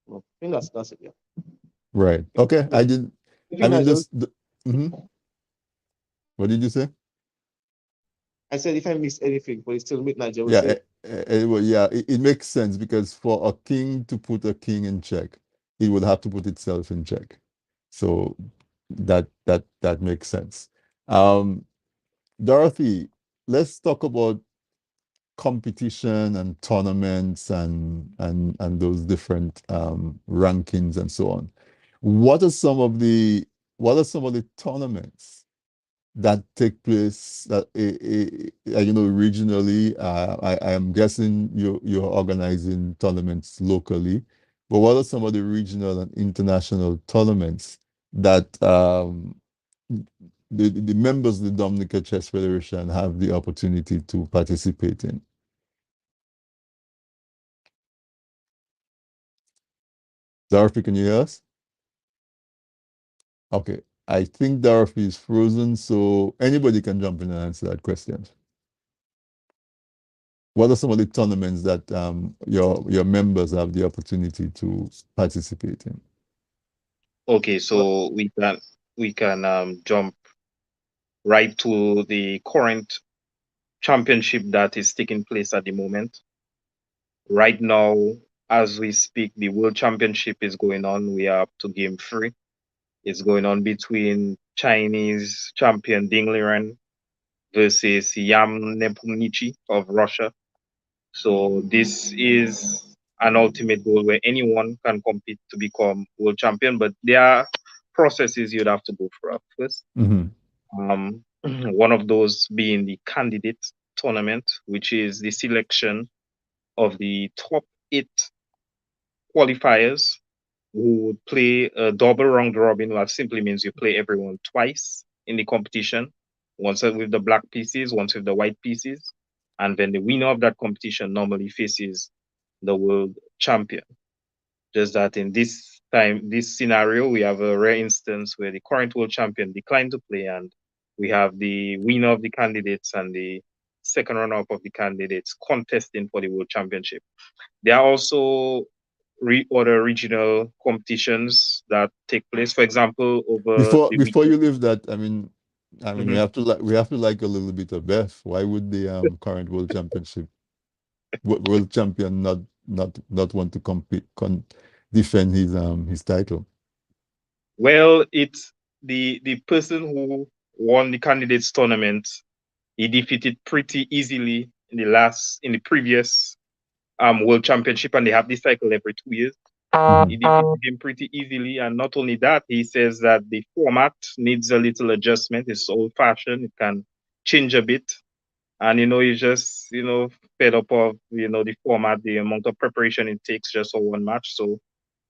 No, I think that's it, yeah. Right. Okay. I mean, this. What did you say? I said if I missed anything, but it's still midnight. Yeah, it makes sense because for a king to put a king in check, it would have to put itself in check. So that makes sense. Dorothy, let's talk about competition and tournaments and those different rankings and so on. What are some of the tournaments that take place that regionally? I am guessing you're organizing tournaments locally, But what are some of the regional and international tournaments that the members of the Dominica Chess Federation have the opportunity to participate in? Dorothy, can you hear us? Okay. I think Dorothy is frozen, so anybody can jump in and answer that question. What are some of the tournaments that your members have the opportunity to participate in? Okay, so we can jump right to the current championship that is taking place at the moment. Right now, as we speak, the World Championship is going on. We are up to game 3. It's going on between Chinese champion Ding Liren versus Yam Nepomniachtchi of Russia. So this is an ultimate goal where anyone can compete to become world champion, but there are processes you'd have to go through first. Mm-hmm. One of those being the candidate tournament, which is the selection of the top 8 qualifiers who would play a double round robin, which simply means you play everyone twice in the competition, once with the black pieces, once with the white pieces, and then the winner of that competition normally faces the world champion. Just that in this time, this scenario, we have a rare instance where the current world champion declined to play, and we have the winner of the candidates and the second runner-up of the candidates contesting for the world championship. There are also other regional competitions that take place. For example, over Before the before weekend. you leave that, I mean, we have to like a little bit of Beth. Why would the current world champion not want to defend his title? Well, it's the person who won the candidates tournament. He defeated pretty easily in the previous world championship, and they have this cycle every 2 years. He defeated him pretty easily, and not only that, he says that the format needs a little adjustment. It's old-fashioned; it can change a bit, and he's just fed up of the format, the amount of preparation it takes just for one match. So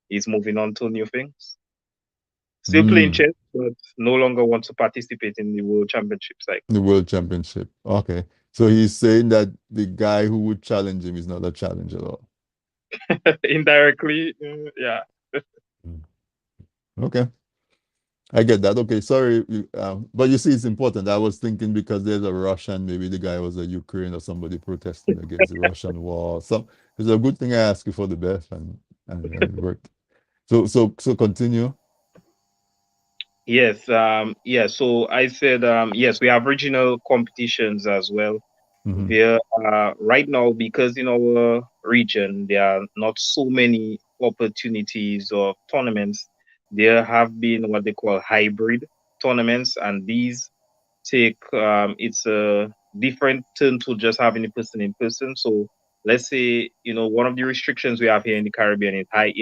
he's moving on to new things. Still playing Mm, chess, but no longer wants to participate in the world championship cycle. the world championship. Okay. So he's saying that the guy who would challenge him is not a challenge at all. Indirectly, yeah. Okay. I get that. Okay, sorry, but you see, it's important. I was thinking because there's a Russian, maybe the guy was a Ukraine or somebody protesting against the Russian war. It's a good thing I asked you for the best, and it worked. So continue. Yes, yeah. So I said, yes, we have regional competitions as well. Mm-hmm. There right now, because in our region there are not so many opportunities of tournaments. There have been what they call hybrid tournaments, and these take it's a different turn to just having a person in person. So let's say one of the restrictions we have here in the Caribbean is high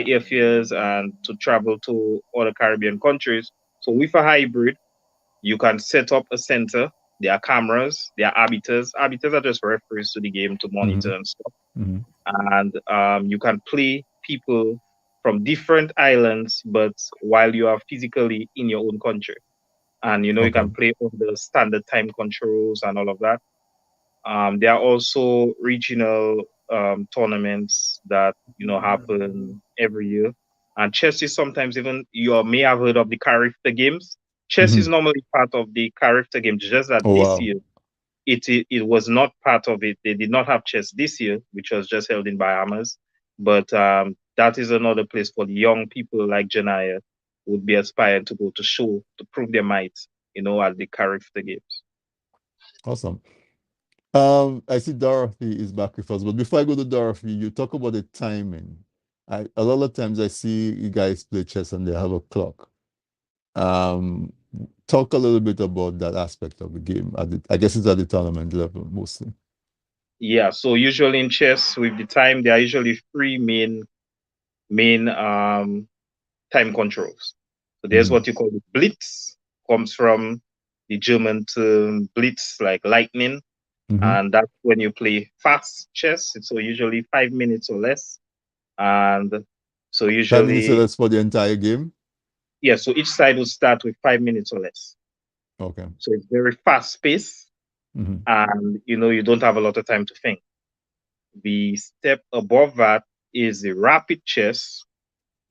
airfares, and to travel to other Caribbean countries. So with a hybrid, you can set up a center. There are cameras, there are arbiters. Arbiters are just referees to the game to Mm-hmm. monitor and stuff. Mm-hmm. And you can play people from different islands, but while you are physically in your own country. And you Okay. can play on the standard time controls and all of that. There are also regional tournaments that happen every year. And chess is sometimes even you may have heard of the Carifta games. Chess Mm-hmm. is normally part of the Carifta games, just that Oh this wow. year it was not part of it. They did not have chess this year, which was just held in Bahamas. But that is another place for the young people like Janaya would be aspired to go to show to prove their might, at the Carifta games. Awesome. I see Dorothy is back with us, but before I go to Dorothy, you talk about the timing. A lot of times I see you guys play chess and they have a clock. Um, Talk a little bit about that aspect of the game. I guess it's at the tournament level mostly. Yeah, so usually in chess with the time there are usually three main time controls. So there's Mm-hmm. what you call the blitz, comes from the German term blitz, like lightning, Mm-hmm. and that's when you play fast chess. It's so usually 5 minutes or less. And so 5 minutes or usually, less for the entire game? yeah, so each side will start with 5 minutes or less. Okay. So it's very fast paced, Mhm. and you don't have a lot of time to think. The step above that is the rapid chess,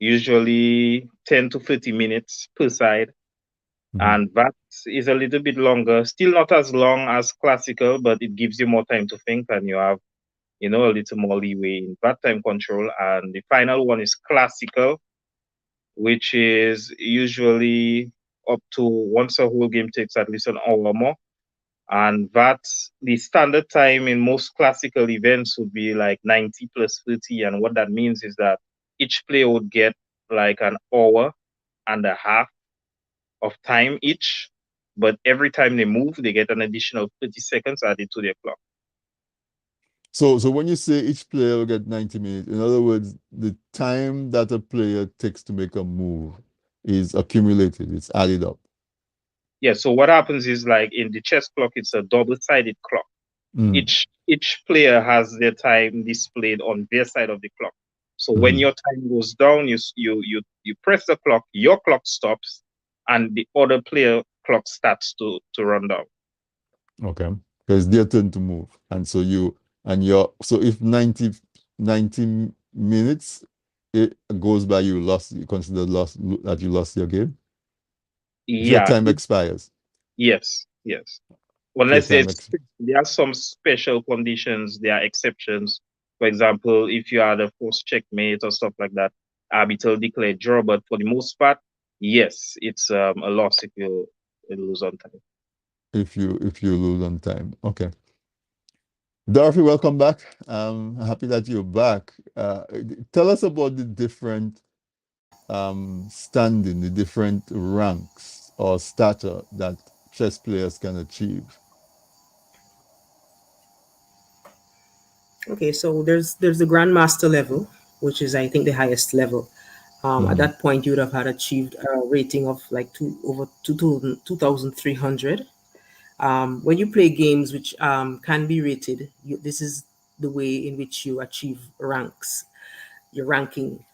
usually 10 to 30 minutes per side. Mhm. And that is a little bit longer, still not as long as classical, but it gives you more time to think and you have, a little more leeway in that time control. And the final one is classical, which is usually up to once a whole game takes at least an hour more. And that's the standard time in most classical events would be like 90 plus 30. And what that means is that each player would get like an hour and a half of time each. But every time they move, they get an additional 30 seconds added to their clock. So when you say each player will get 90 minutes, in other words, the time that a player takes to make a move is accumulated, it's added up. Yeah, so what happens is like in the chess clock, it's a double-sided clock. Mm. Each player has their time displayed on their side of the clock. So when Mhm. your time goes down, you press the clock, your clock stops, and the other player clock starts to run down. Okay. Because it's their turn to move. And so so if 90 minutes it goes by, you consider lost that you lost your game. If your Yeah, time expires. yes, yes. If your Unless time ex there are some special conditions, there are exceptions. For example, if you had a forced checkmate or stuff like that, arbiter declare draw. But for the most part, yes, it's a loss if you lose on time. if you lose on time. Okay. Dorothy, welcome back. Happy that you're back. Tell us about the different standing, the different ranks or stature that chess players can achieve. Okay, so there's the grandmaster level, which is I think the highest level. At Mhm. that point, you would have had achieved a rating of like over 2,300. When you play games which can be rated, this is the way in which you achieve ranks, your ranking.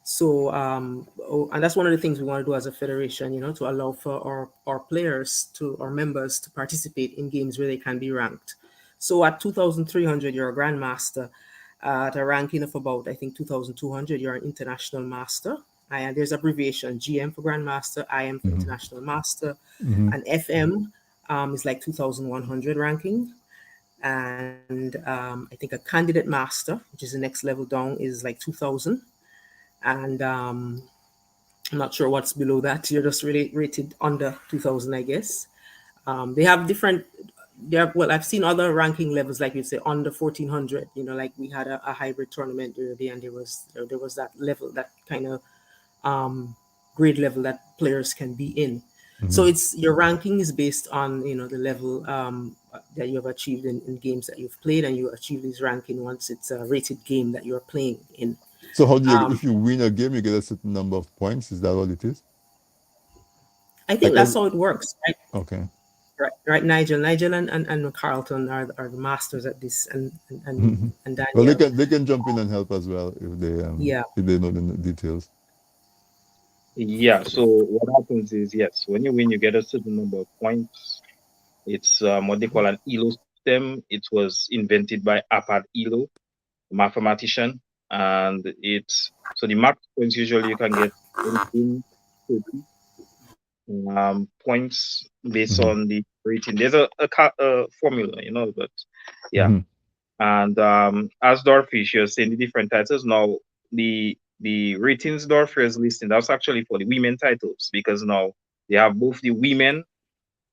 So, and that's one of the things we want to do as a federation, to allow for our players our members to participate in games where they can be ranked. So at 2,300, you're a grandmaster. At a ranking of about, I think, 2,200, you're an international master. And there's abbreviation GM for grandmaster, IM for Mhm. international master, Mhm. and FM is like 2,100 ranking. And I think a candidate master, which is the next level down, is like 2,000. And I'm not sure what's below that. You're just really rated under 2,000, I guess. They have different. Well, I've seen other ranking levels, like you say, under 1,400. Like we had a hybrid tournament the other day, and there was that level, that kind of grade level that players can be in. So Mhm. it's your ranking is based on the level that you have achieved in games that you've played, and you achieve this ranking once it's a rated game that you're playing in. So how do you, Um, if you win a game, you get a certain number of points? Is that what it is? I think Like that's every, how it works, right? okay. Right, Nigel and Carlton are the masters at this, and Well, they Daniel. can they can jump in and help as well Yeah. if they know the details. Yeah, so what happens is, yes, when you win, you get a certain number of points. It's what they call an ELO system. It was invented by Apad ELO, a mathematician, and it's so the max points usually you can get 17, 30 points based Mhm. on the rating. There's a formula, but yeah. Mhm. And as Dorothy, she was saying the different titles. Now, the ratings Dorothy is listing, that's actually for the women titles, because now they have both the women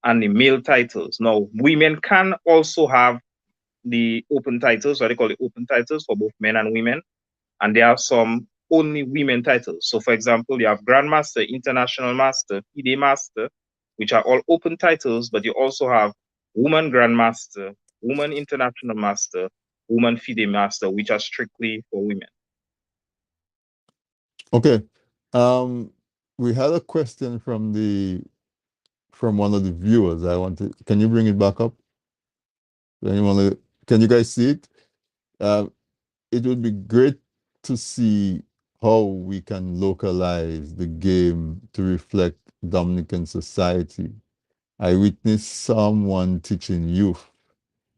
and the male titles. Now, women can also have the open titles, what they call the open titles for both men and women. And there are some only women titles. So, for example, you have Grandmaster, International Master, FIDE Master, which are all open titles, but you also have Woman Grandmaster, Woman International Master, Woman FIDE Master, which are strictly for women. Okay. Um, we had a question from one of the viewers. Can you bring it back up? Anyone, can you guys see it? It would be great to see how we can localize the game to reflect Dominican society. I witnessed someone teaching youth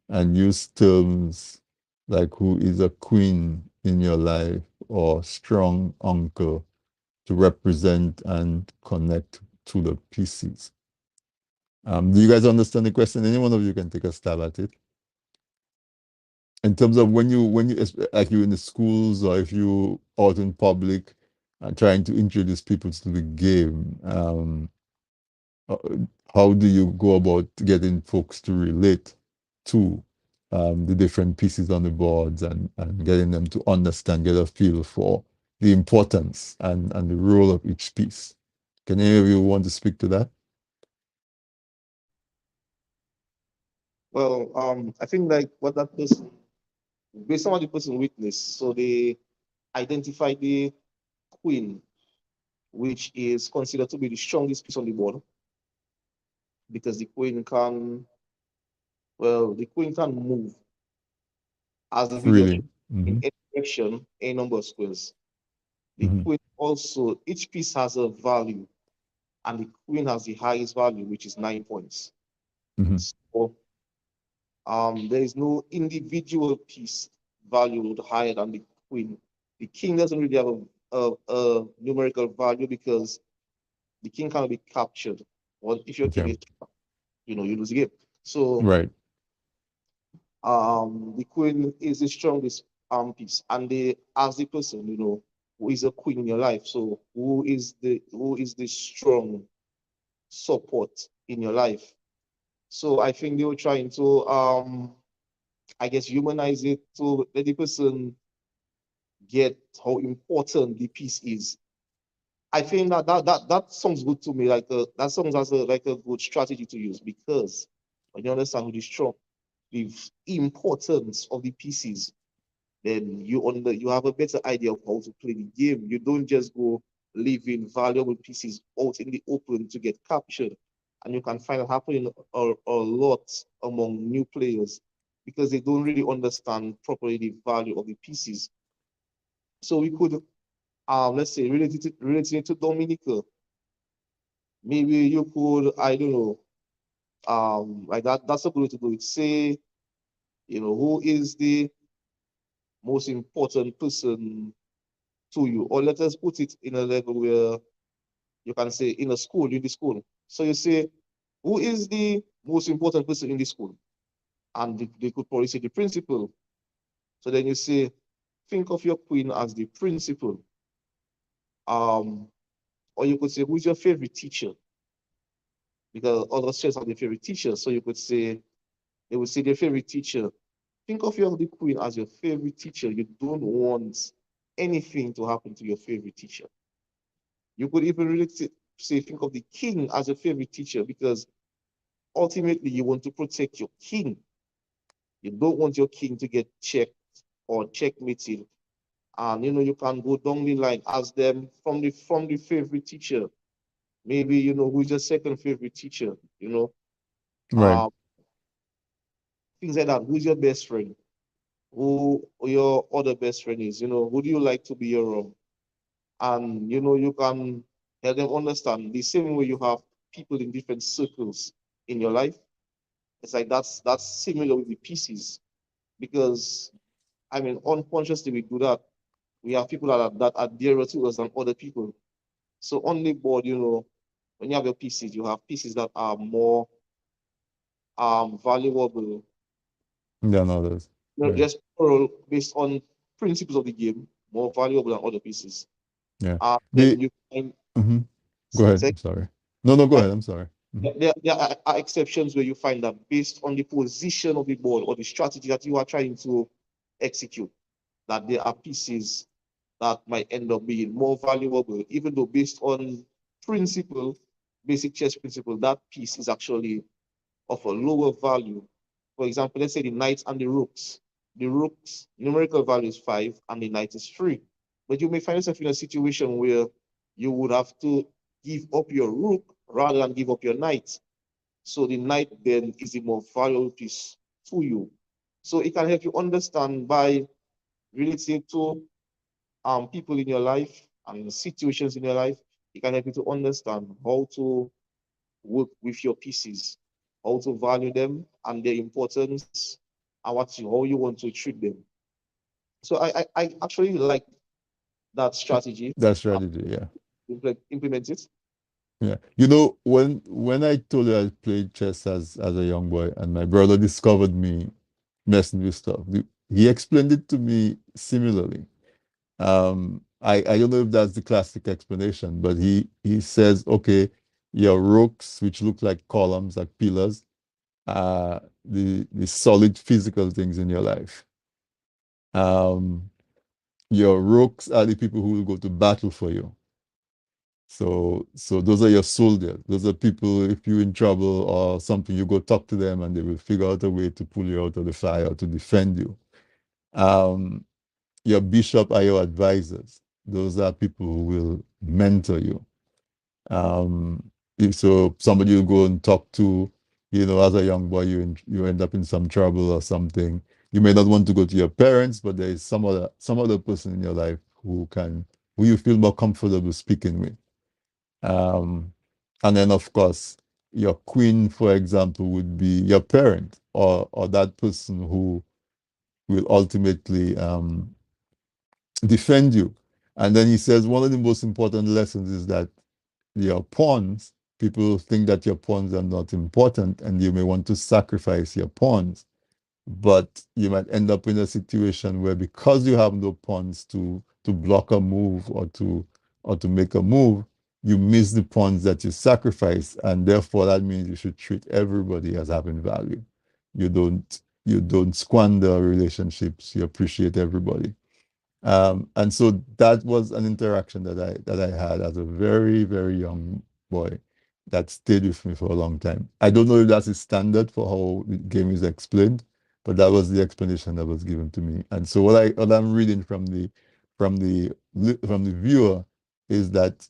and use terms like who is a queen in your life or strong uncle to represent and connect to the pieces. Do you guys understand the question? Any one of you can take a stab at it. In terms of when you like you in the schools or if you out in public trying to introduce people to the game, uh, how do you go about getting folks to relate to the different pieces on the boards and getting them to understand, get a feel for the importance and the role of each piece? Can any of you want to speak to that? Well, I think like what that person, based on what the person witnessed, so they identified the queen, which is considered to be the strongest piece on the board, because the queen can, well, the queen can move, as the video Freely. shows, in any direction, a number of squares. The queen also, each piece has a value, and the queen has the highest value, which is 9 points. So there is no individual piece valued higher than the queen. The king doesn't really have a numerical value because the king cannot be captured. Well, if your king is, you lose the game. So right. The queen is the strongest piece, and they ask the person, who is a queen in your life. So who is the strong support in your life? So I think they were trying to I guess humanize it to let the person get how important the piece is. I think that sounds good to me. That sounds as like a good strategy to use, because when you understand who is strong, the importance of the pieces, then you have a better idea of how to play the game. You don't just go leaving valuable pieces out in the open to get captured. And you can find it happening a lot among new players because they don't really understand properly the value of the pieces. So we could, let's say, relating it to Dominica. Maybe you could, I don't know, like that's a good way to do it. Say, who is the most important person to you? Or let us put it in a level where you can say in the school. So you say, who is the most important person in the school? And they could probably say the principal. So then you say, think of your queen as the principal. Or you could say, who's your favorite teacher? Because other students have their favorite teacher. So you could say, they would say their favorite teacher. Think of the queen as your favorite teacher. You don't want anything to happen to your favorite teacher. You could even really say, think of the king as a favorite teacher, because ultimately you want to protect your king. You don't want your king to get checked or checkmated. And you can go down the line, ask them from the favorite teacher. Maybe who's your second favorite teacher, Right. Things like that. Who's your best friend? Who your other best friend is, who do you like to be your and you can help them understand the same way you have people in different circles in your life. It's like that's similar with the pieces, because I mean unconsciously we do that. We have people that are dearer to us than other people. So on the board, when you have your pieces, you have pieces that are more valuable, Than others. not Right. just based on principles of the game, more valuable than other pieces. Yeah. Then you find Go ahead. say, I'm sorry. No, go ahead. I'm sorry. there are exceptions where you find that based on the position of the board or the strategy that you are trying to execute, that there are pieces that might end up being more valuable, even though based on principle, basic chess principle, that piece is actually of a lower value. For example, let's say the knights and the rooks. The rooks numerical value is 5 and the knight is 3. But you may find yourself in a situation where you would have to give up your rook rather than give up your knight. So the knight then is the more valuable piece to you. So it can help you understand by relating to people in your life and situations in your life. It can help you to understand how to work with your pieces, how to value them and their importance, and how you want to treat them. So I actually like that strategy. That strategy, yeah. Implement it. Yeah. When I told you I played chess as a young boy and my brother discovered me messing with stuff, he explained it to me similarly. I don't know if that's the classic explanation, but he says, okay, your rooks, which look like columns, like pillars, are the solid physical things in your life. Um, your rooks are the people who will go to battle for you. So those are your soldiers. Those are people, if you're in trouble or something, you go talk to them and they will figure out a way to pull you out of the fire to defend you. Um, your bishop are your advisors. Those are people who will mentor you. If so, somebody you go and talk to, as a young boy, you end up in some trouble or something. You may not want to go to your parents, but there is some other person in your life who you feel more comfortable speaking with. Um, and then, of course, your queen, for example, would be your parent or that person who will ultimately defend you. And then he says one of the most important lessons is that your pawns, people think that your pawns are not important and you may want to sacrifice your pawns. But you might end up in a situation where because you have no pawns to block a move or to make a move, you miss the pawns that you sacrifice, and therefore that means you should treat everybody as having value. You don't squander relationships. You appreciate everybody. And so that was an interaction that I had as a very, very young boy that stayed with me for a long time. I don't know if that's a standard for how the game is explained, but that was the explanation that was given to me. And so what I'm reading from the viewer is that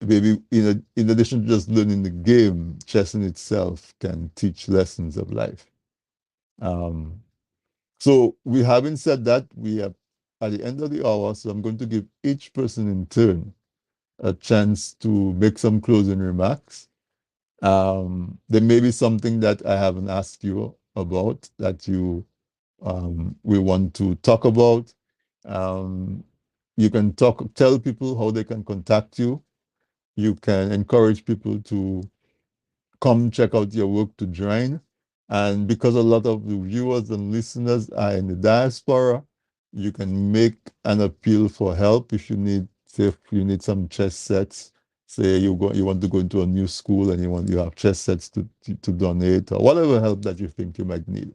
maybe in addition to just learning the game, chess in itself can teach lessons of life. Um, so we having said that, we are at the end of the hour, so I'm going to give each person in turn a chance to make some closing remarks. There may be something that I haven't asked you about that you will want to talk about. You can tell people how they can contact you. You can encourage people to come check out your work to join. And because a lot of the viewers and listeners are in the diaspora, you can make an appeal for help if you need, say, if you need some chess sets. Say you want to go into a new school and you have chess sets to donate or whatever help that you think you might need.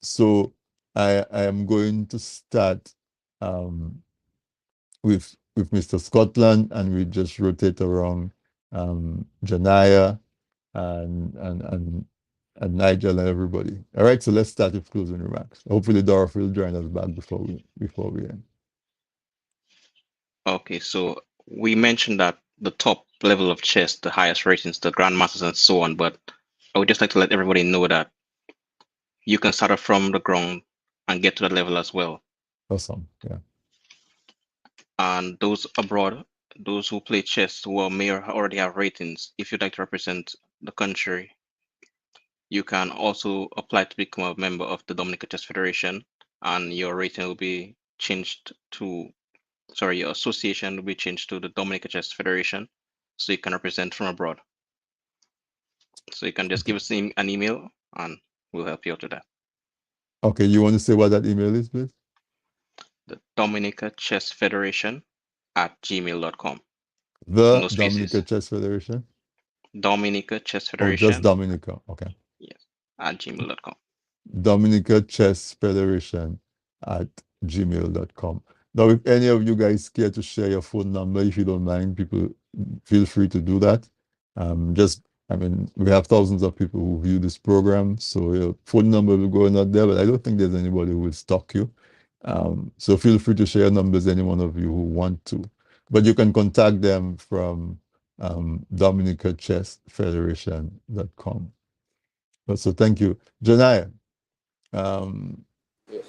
So I am going to start with Mr. Scotland, and we just rotate around Janaya and Nigel and everybody. All right, so let's start with closing remarks. Hopefully Dorothy will join us back before we end. Okay, so we mentioned that the top level of chess, the highest ratings, the grandmasters and so on, but I would just like to let everybody know that you can start off from the ground and get to that level as well. Awesome, yeah. And those abroad, those who play chess who may already have ratings, if you'd like to represent the country, you can also apply to become a member of the Dominica Chess Federation, and your rating will be changed to, sorry, your association will be changed to the Dominica Chess Federation, so you can represent from abroad. So you can just give us an email and we'll help you out with that. Okay, you want to say what that email is, please? The Dominica Chess Federation at gmail.com. The No Dominica spaces. Chess Federation? Dominica Chess Oh, just Federation. Dominica, okay. Yes, at gmail.com. Dominica Chess Federation at gmail.com. Now, if any of you guys care to share your phone number, if you don't mind, people feel free to do that. We have thousands of people who view this program, so your phone number will go out there, but I don't think there's anybody who will stalk you. So feel free to share numbers, any one of you who want to. But you can contact them from dominicachessfederation.com. So thank you. Janaya,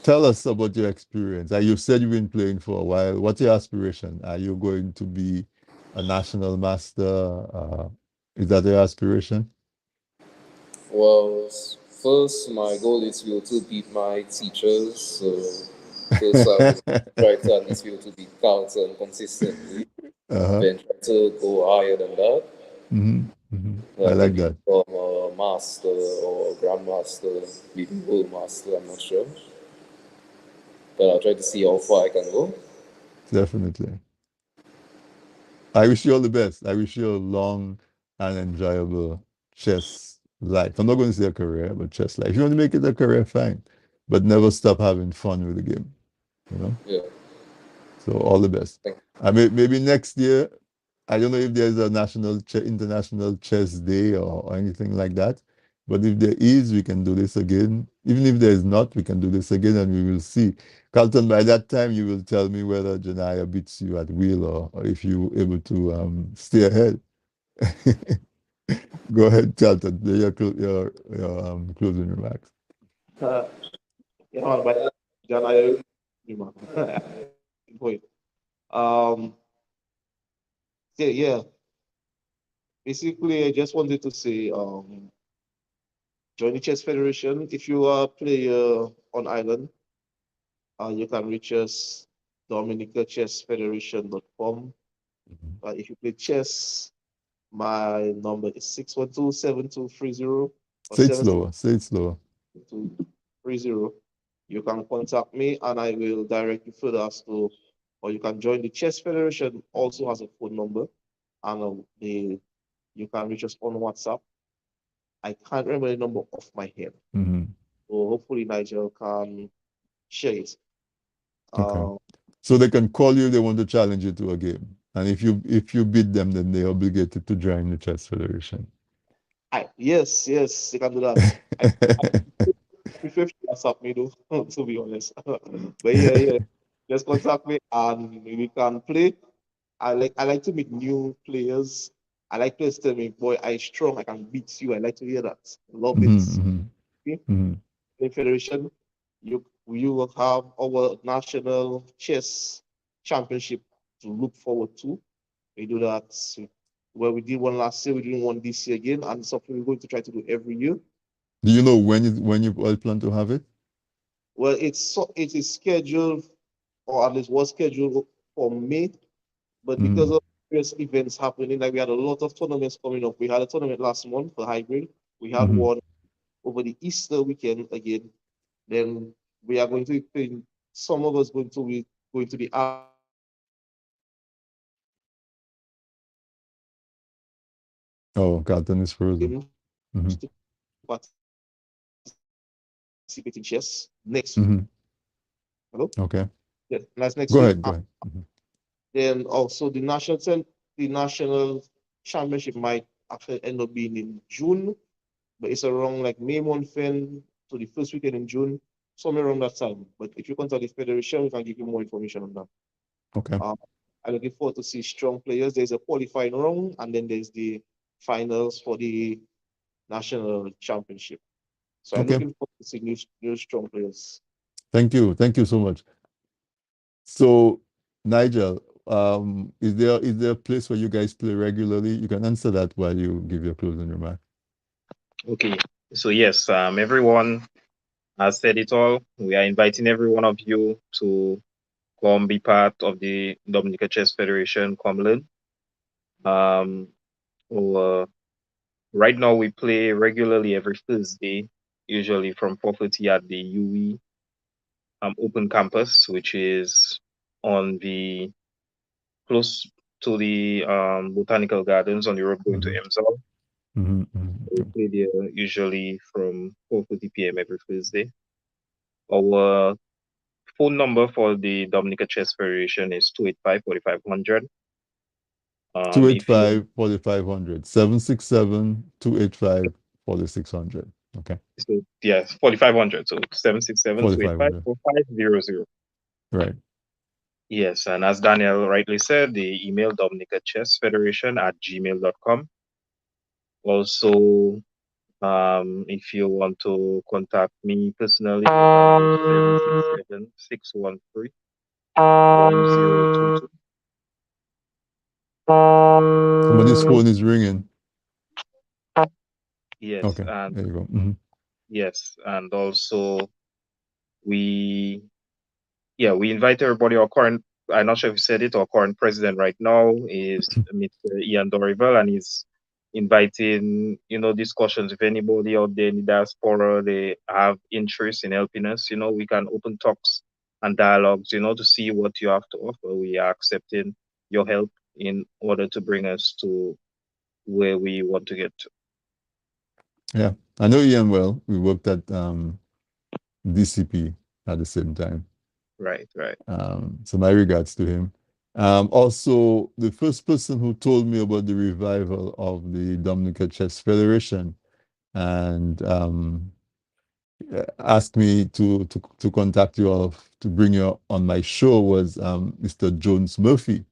Tell us about your experience. You said you've been playing for a while. What's your aspiration? Are you going to be a national master? Is that your aspiration? Well, first, my goal is to be able to beat my teachers. So, first, I would try to at least be able to beat Carlton consistently. Uh-huh. Then try to go higher than that. I Like like maybe that. become a master or a grandmaster, maybe world master, I'm not sure. But I'll try to see how far I can go. Definitely. I wish you all the best. I wish you a long and enjoyable chess life. I'm not going to say a career, but chess life. If you want to make it a career, fine. But never stop having fun with the game, you know? Yeah. So all the best. Thank Maybe next year, I don't know if there's a international chess day or anything like that. But if there is, we can do this again. Even if there is not, we can do this again and we will see. Carlton, by that time, you will tell me whether Janaya beats you at will or if you're able to stay ahead. Go ahead, Carlton. Your closing remarks. Yeah, man, but John, I agree with you, man. Good point. Um, yeah. Basically, I just wanted to say, join the Chess Federation. If you are a player on island, you can reach us dominicachessfederation.com. If you play chess, my number is 612-7230 or Say it slower. Say it slower. 7230. You can contact me and I will direct you further as to, or you can join the Chess Federation, also has a phone number, and you can reach us on WhatsApp. I can't remember the number off my head. So hopefully Nigel can share it. Okay. So they can call you if they want to challenge you to a game. And if you beat them, then they're obligated to join the chess federation. Yes, they can do that. I prefer if you WhatsApp me though, to be honest. But yeah. Just contact me and we can play. I like to meet new players. I like players tell me, boy, I strong, I can beat you. I like to hear that. Love it. Okay? In Federation, you will have our national chess championship to look forward to. We do that where we did one last year, we didn't one this year again, and something we're going to try to do every year. Do you know when you all plan to have it? Well, it is scheduled, or at least was scheduled for May, but because of various events happening, like we had a lot of tournaments coming up. We had a tournament last month for hybrid. We had one over the Easter weekend again. Then we are going to be playing. Some of us going to be going to the Oh, Carlton is frozen. to participate in chess next week. Hello? Okay. Yeah, that's next Go week. ahead. Go ahead. Then also the national championship might actually end up being in June, but it's around like May month end to the first weekend in June, somewhere around that time. But if you contact the federation, we can give you more information on that. Okay. I'm looking forward to see strong players. There's a qualifying round, and then there's the finals for the national championship. So I'm Okay. looking forward to see new strong players. Thank you. Thank you so much. So, Nigel, is there a place where you guys play regularly? You can answer that while you give your closing remark. Okay. So yes, everyone has said it all. We are inviting every one of you to come be part of the Dominica Chess Federation, come learn. Well, right now we play regularly every Thursday, usually from 4:30 at the UE open campus, which is on the close to the botanical gardens on the road going to Emsal. We play there usually from 4:30 p.m. every Thursday. Our phone number for the Dominica Chess Federation is 285-4500. If you 285-4500. 767-285-4600. Okay. so yes, 4500. So 767 4500. 4500. Right. Yes, and as Daniel rightly said, the email dominicachessfederation@gmail.com. Also, If you want to contact me personally, you can do 767-613-1022. Somebody's phone is ringing. Yes, Okay, and there you go. yes, and also we we invite everybody. Our current, I'm not sure if you said it, our current president right now is Mr. Ian Dorival, and he's inviting, discussions. If anybody out there in the diaspora, they have interest in helping us, we can open talks and dialogues, to see what you have to offer. We are accepting your help in order to bring us to where we want to get to. Yeah, I know Ian well. We worked at DCP at the same time. Right, right. So my regards to him. Also, the first person who told me about the revival of the Dominica Chess Federation and asked me to contact you all to bring you on my show was Mr. Jones Murphy.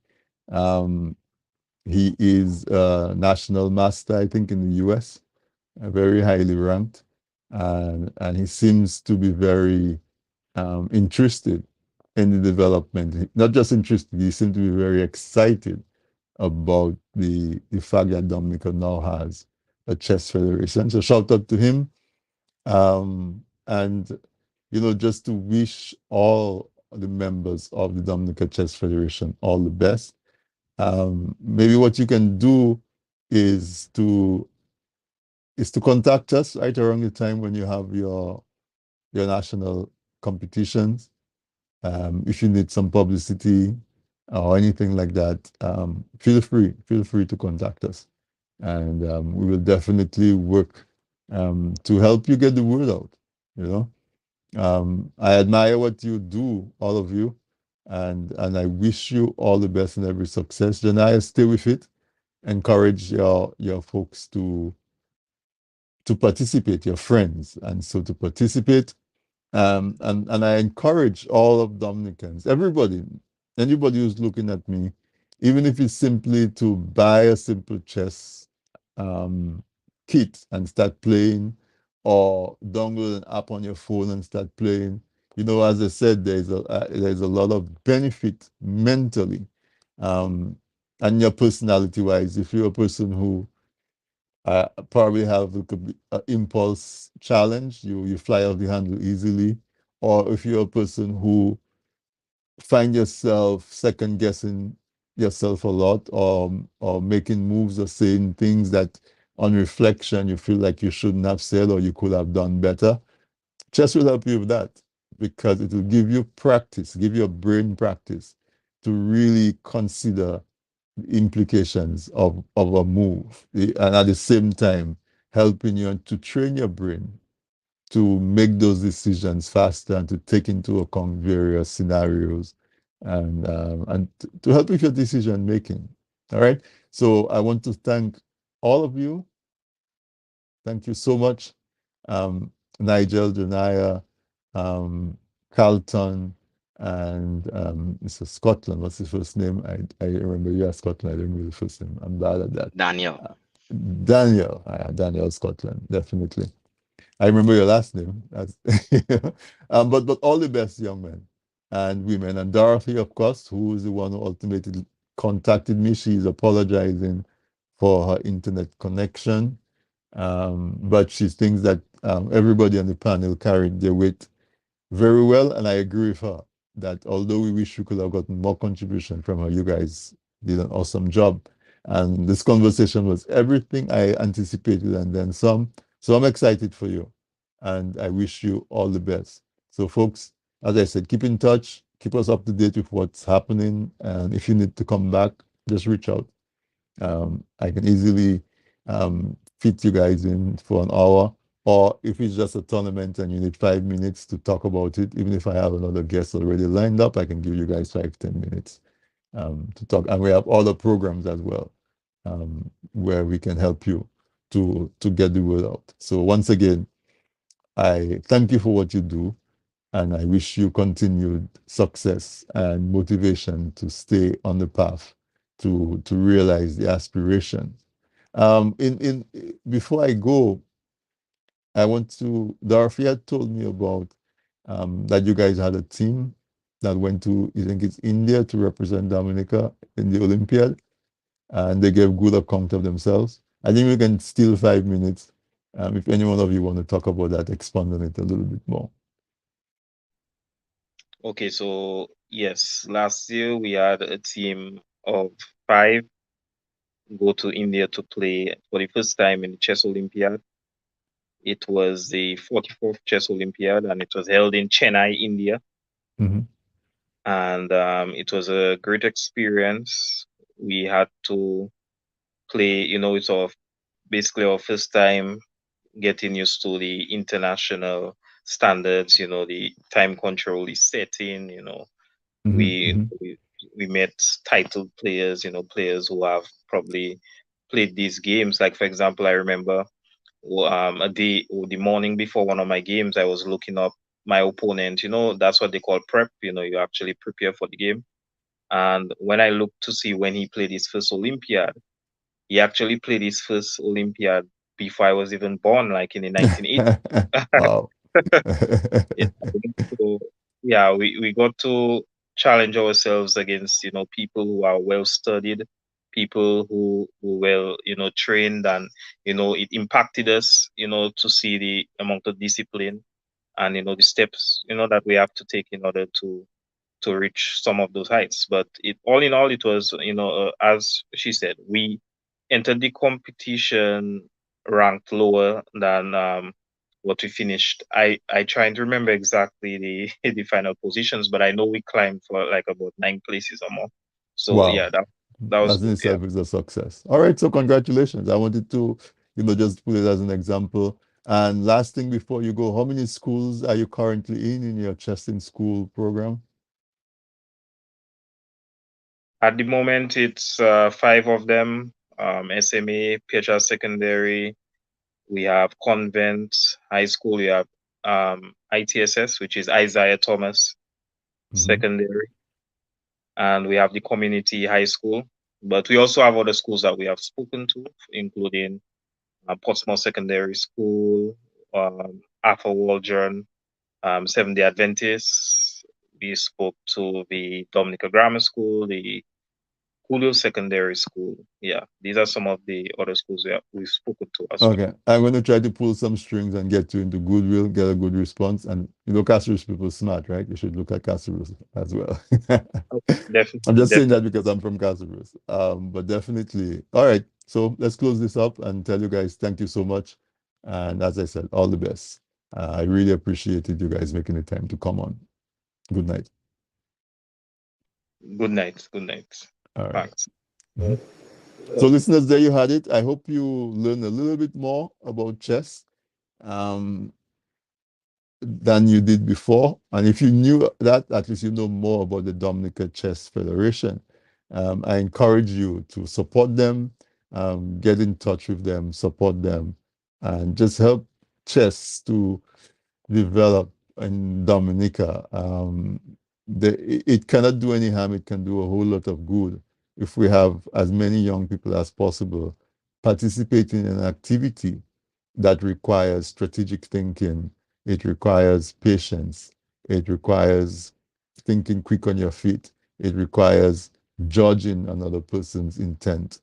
He is a national master, I think, in the US, very highly ranked, and he seems to be very interested in the development. Not just interested, he seems to be very excited about the fact that Dominica now has a chess federation. So shout out to him. And just to wish all the members of the Dominica Chess Federation all the best. Maybe what you can do is to contact us right around the time when you have your national competitions. If you need some publicity or anything like that, feel free to contact us, and we will definitely work to help you get the word out. I admire what you do, all of you, and I wish you all the best and every success. Janaya, stay with it. Encourage your folks to participate, your friends, and so to participate. And I encourage all of Dominicans, everybody, anybody who's looking at me, even if it's simply to buy a simple chess kit and start playing, or download an app on your phone and start playing. As I said, there's a lot of benefit mentally, and your personality-wise. If you're a person who probably have an impulse challenge, you fly off the handle easily, or if you're a person who find yourself second guessing yourself a lot, or making moves or saying things that on reflection you feel like you shouldn't have said or you could have done better, chess will help you with that, because it will give you practice, give your brain practice to really consider the implications of a move, and at the same time helping you to train your brain to make those decisions faster and to take into account various scenarios, and to help with your decision making. All right. So I want to thank all of you. Thank you so much, Nigel, Janaya, Carlton, and Mr. Scotland. What's his first name? I remember you are Scotland. I don't remember the first name. I'm bad at that. Daniel. Daniel Scotland, definitely. I remember your last name. But all the best, young men and women. And Dorothy, of course, who is the one who ultimately contacted me. She's apologizing for her internet connection. But she thinks that everybody on the panel carried their weight very well. And I agree with her that although we wish we could have gotten more contribution from her, you guys did an awesome job. And this conversation was everything I anticipated and then some. So I'm excited for you. And I wish you all the best. So, folks, as I said, keep in touch, keep us up to date with what's happening. And if you need to come back, just reach out. I can easily fit you guys in for an hour. Or if it's just a tournament and you need 5 minutes to talk about it, even if I have another guest already lined up, I can give you guys 5-10 minutes to talk. And we have other programs as well, where we can help you to get the word out. So once again, I thank you for what you do, and I wish you continued success and motivation to stay on the path to realize the aspiration. In Before I go, I want to, Dorothy had told me about that you guys had a team that went to, I think it's India, to represent Dominica in the Olympiad, and they gave good account of themselves. I think we can steal 5 minutes. If any one of you want to talk about that, expand on it a little bit more. Okay, so yes, last year we had a team of 5 go to India to play for the first time in the Chess Olympiad. It was the 44th Chess Olympiad, and it was held in Chennai, India. Mhm. And it was a great experience. We had to play, it's basically our first time getting used to the international standards. The time control is setting. Mhm. We Mhm. we we met titled players. Players who have probably played these games. Like, for example, I remember a day or the morning before one of my games, I was looking up my opponent. That's what they call prep. You actually prepare for the game. And when I looked to see when he played his first Olympiad, he actually played his first Olympiad before I was even born, like in the 1980s. Wow. Yeah, so yeah, we got to challenge ourselves against, people who are well studied, people who well, trained, and it impacted us, to see the amount of discipline and the steps, that we have to take in order to reach some of those heights. But all in all, it was, as she said, we entered the competition ranked lower than what we finished. I trying to remember exactly the the final positions, but I know we climbed for like about 9 places or more. So Wow. yeah, that was That in good. Yeah. itself is a success. All right, so congratulations. I wanted to, just put it as an example. And last thing before you go, how many schools are you currently in your chess in school program? At the moment, it's 5 of them. SMA, PHR Secondary. We have Convent High School. We have ITSS, which is Isaiah Thomas Mhm. Secondary, and we have the Community High School. But we also have other schools that we have spoken to, including Portsmouth Secondary School, Arthur Waldron, Seventh Day Adventists. We spoke to the Dominica Grammar School, the Julio Secondary School. Yeah, these are some of the other schools we've spoken to as well. Okay, I'm going to try to pull some strings and get you into Goodwill, get a good response. And Castro's people smart, right? You should look at Castro's as well. Oh, I'm definitely, just saying that definitely. because I'm from Castro's. But definitely. All right, so let's close this up and tell you guys thank you so much. And as I said, all the best. I really appreciated you guys making the time to come on. Good night. Good night. Good night. All right. Thanks. Mhm. So, listeners, there you had it. I hope you learned a little bit more about chess. Than you did before. And if you knew that, at least you know more about the Dominica Chess Federation. I encourage you to support them, get in touch with them, support them, and just help chess to develop in Dominica. It cannot do any harm, it can do a whole lot of good if we have as many young people as possible participating in an activity that requires strategic thinking, it requires patience, it requires thinking quick on your feet, it requires judging another person's intent.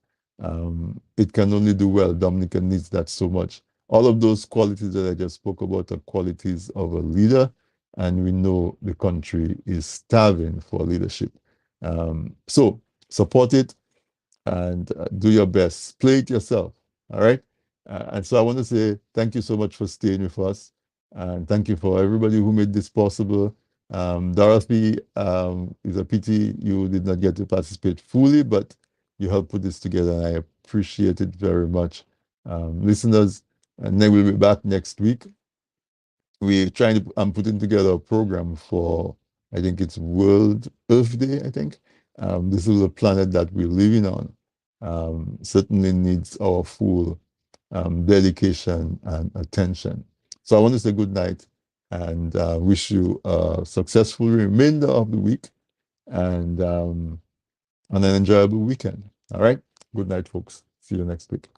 It can only do well. Dominica needs that so much. All of those qualities that I just spoke about are qualities of a leader, and we know the country is starving for leadership. So support it and do your best. Play it yourself. All right. And so I want to say thank you so much for staying with us. And thank you for everybody who made this possible. Dorothy, it's a pity you did not get to participate fully, but you helped put this together, and I appreciate it very much. Listeners, and then we'll be back next week. I'm putting together a program for, I think it's World Earth Day, I think. This is a planet that we're living on. Certainly needs our full dedication and attention. So I want to say good night and wish you a successful remainder of the week and an enjoyable weekend. All right. Good night, folks. See you next week.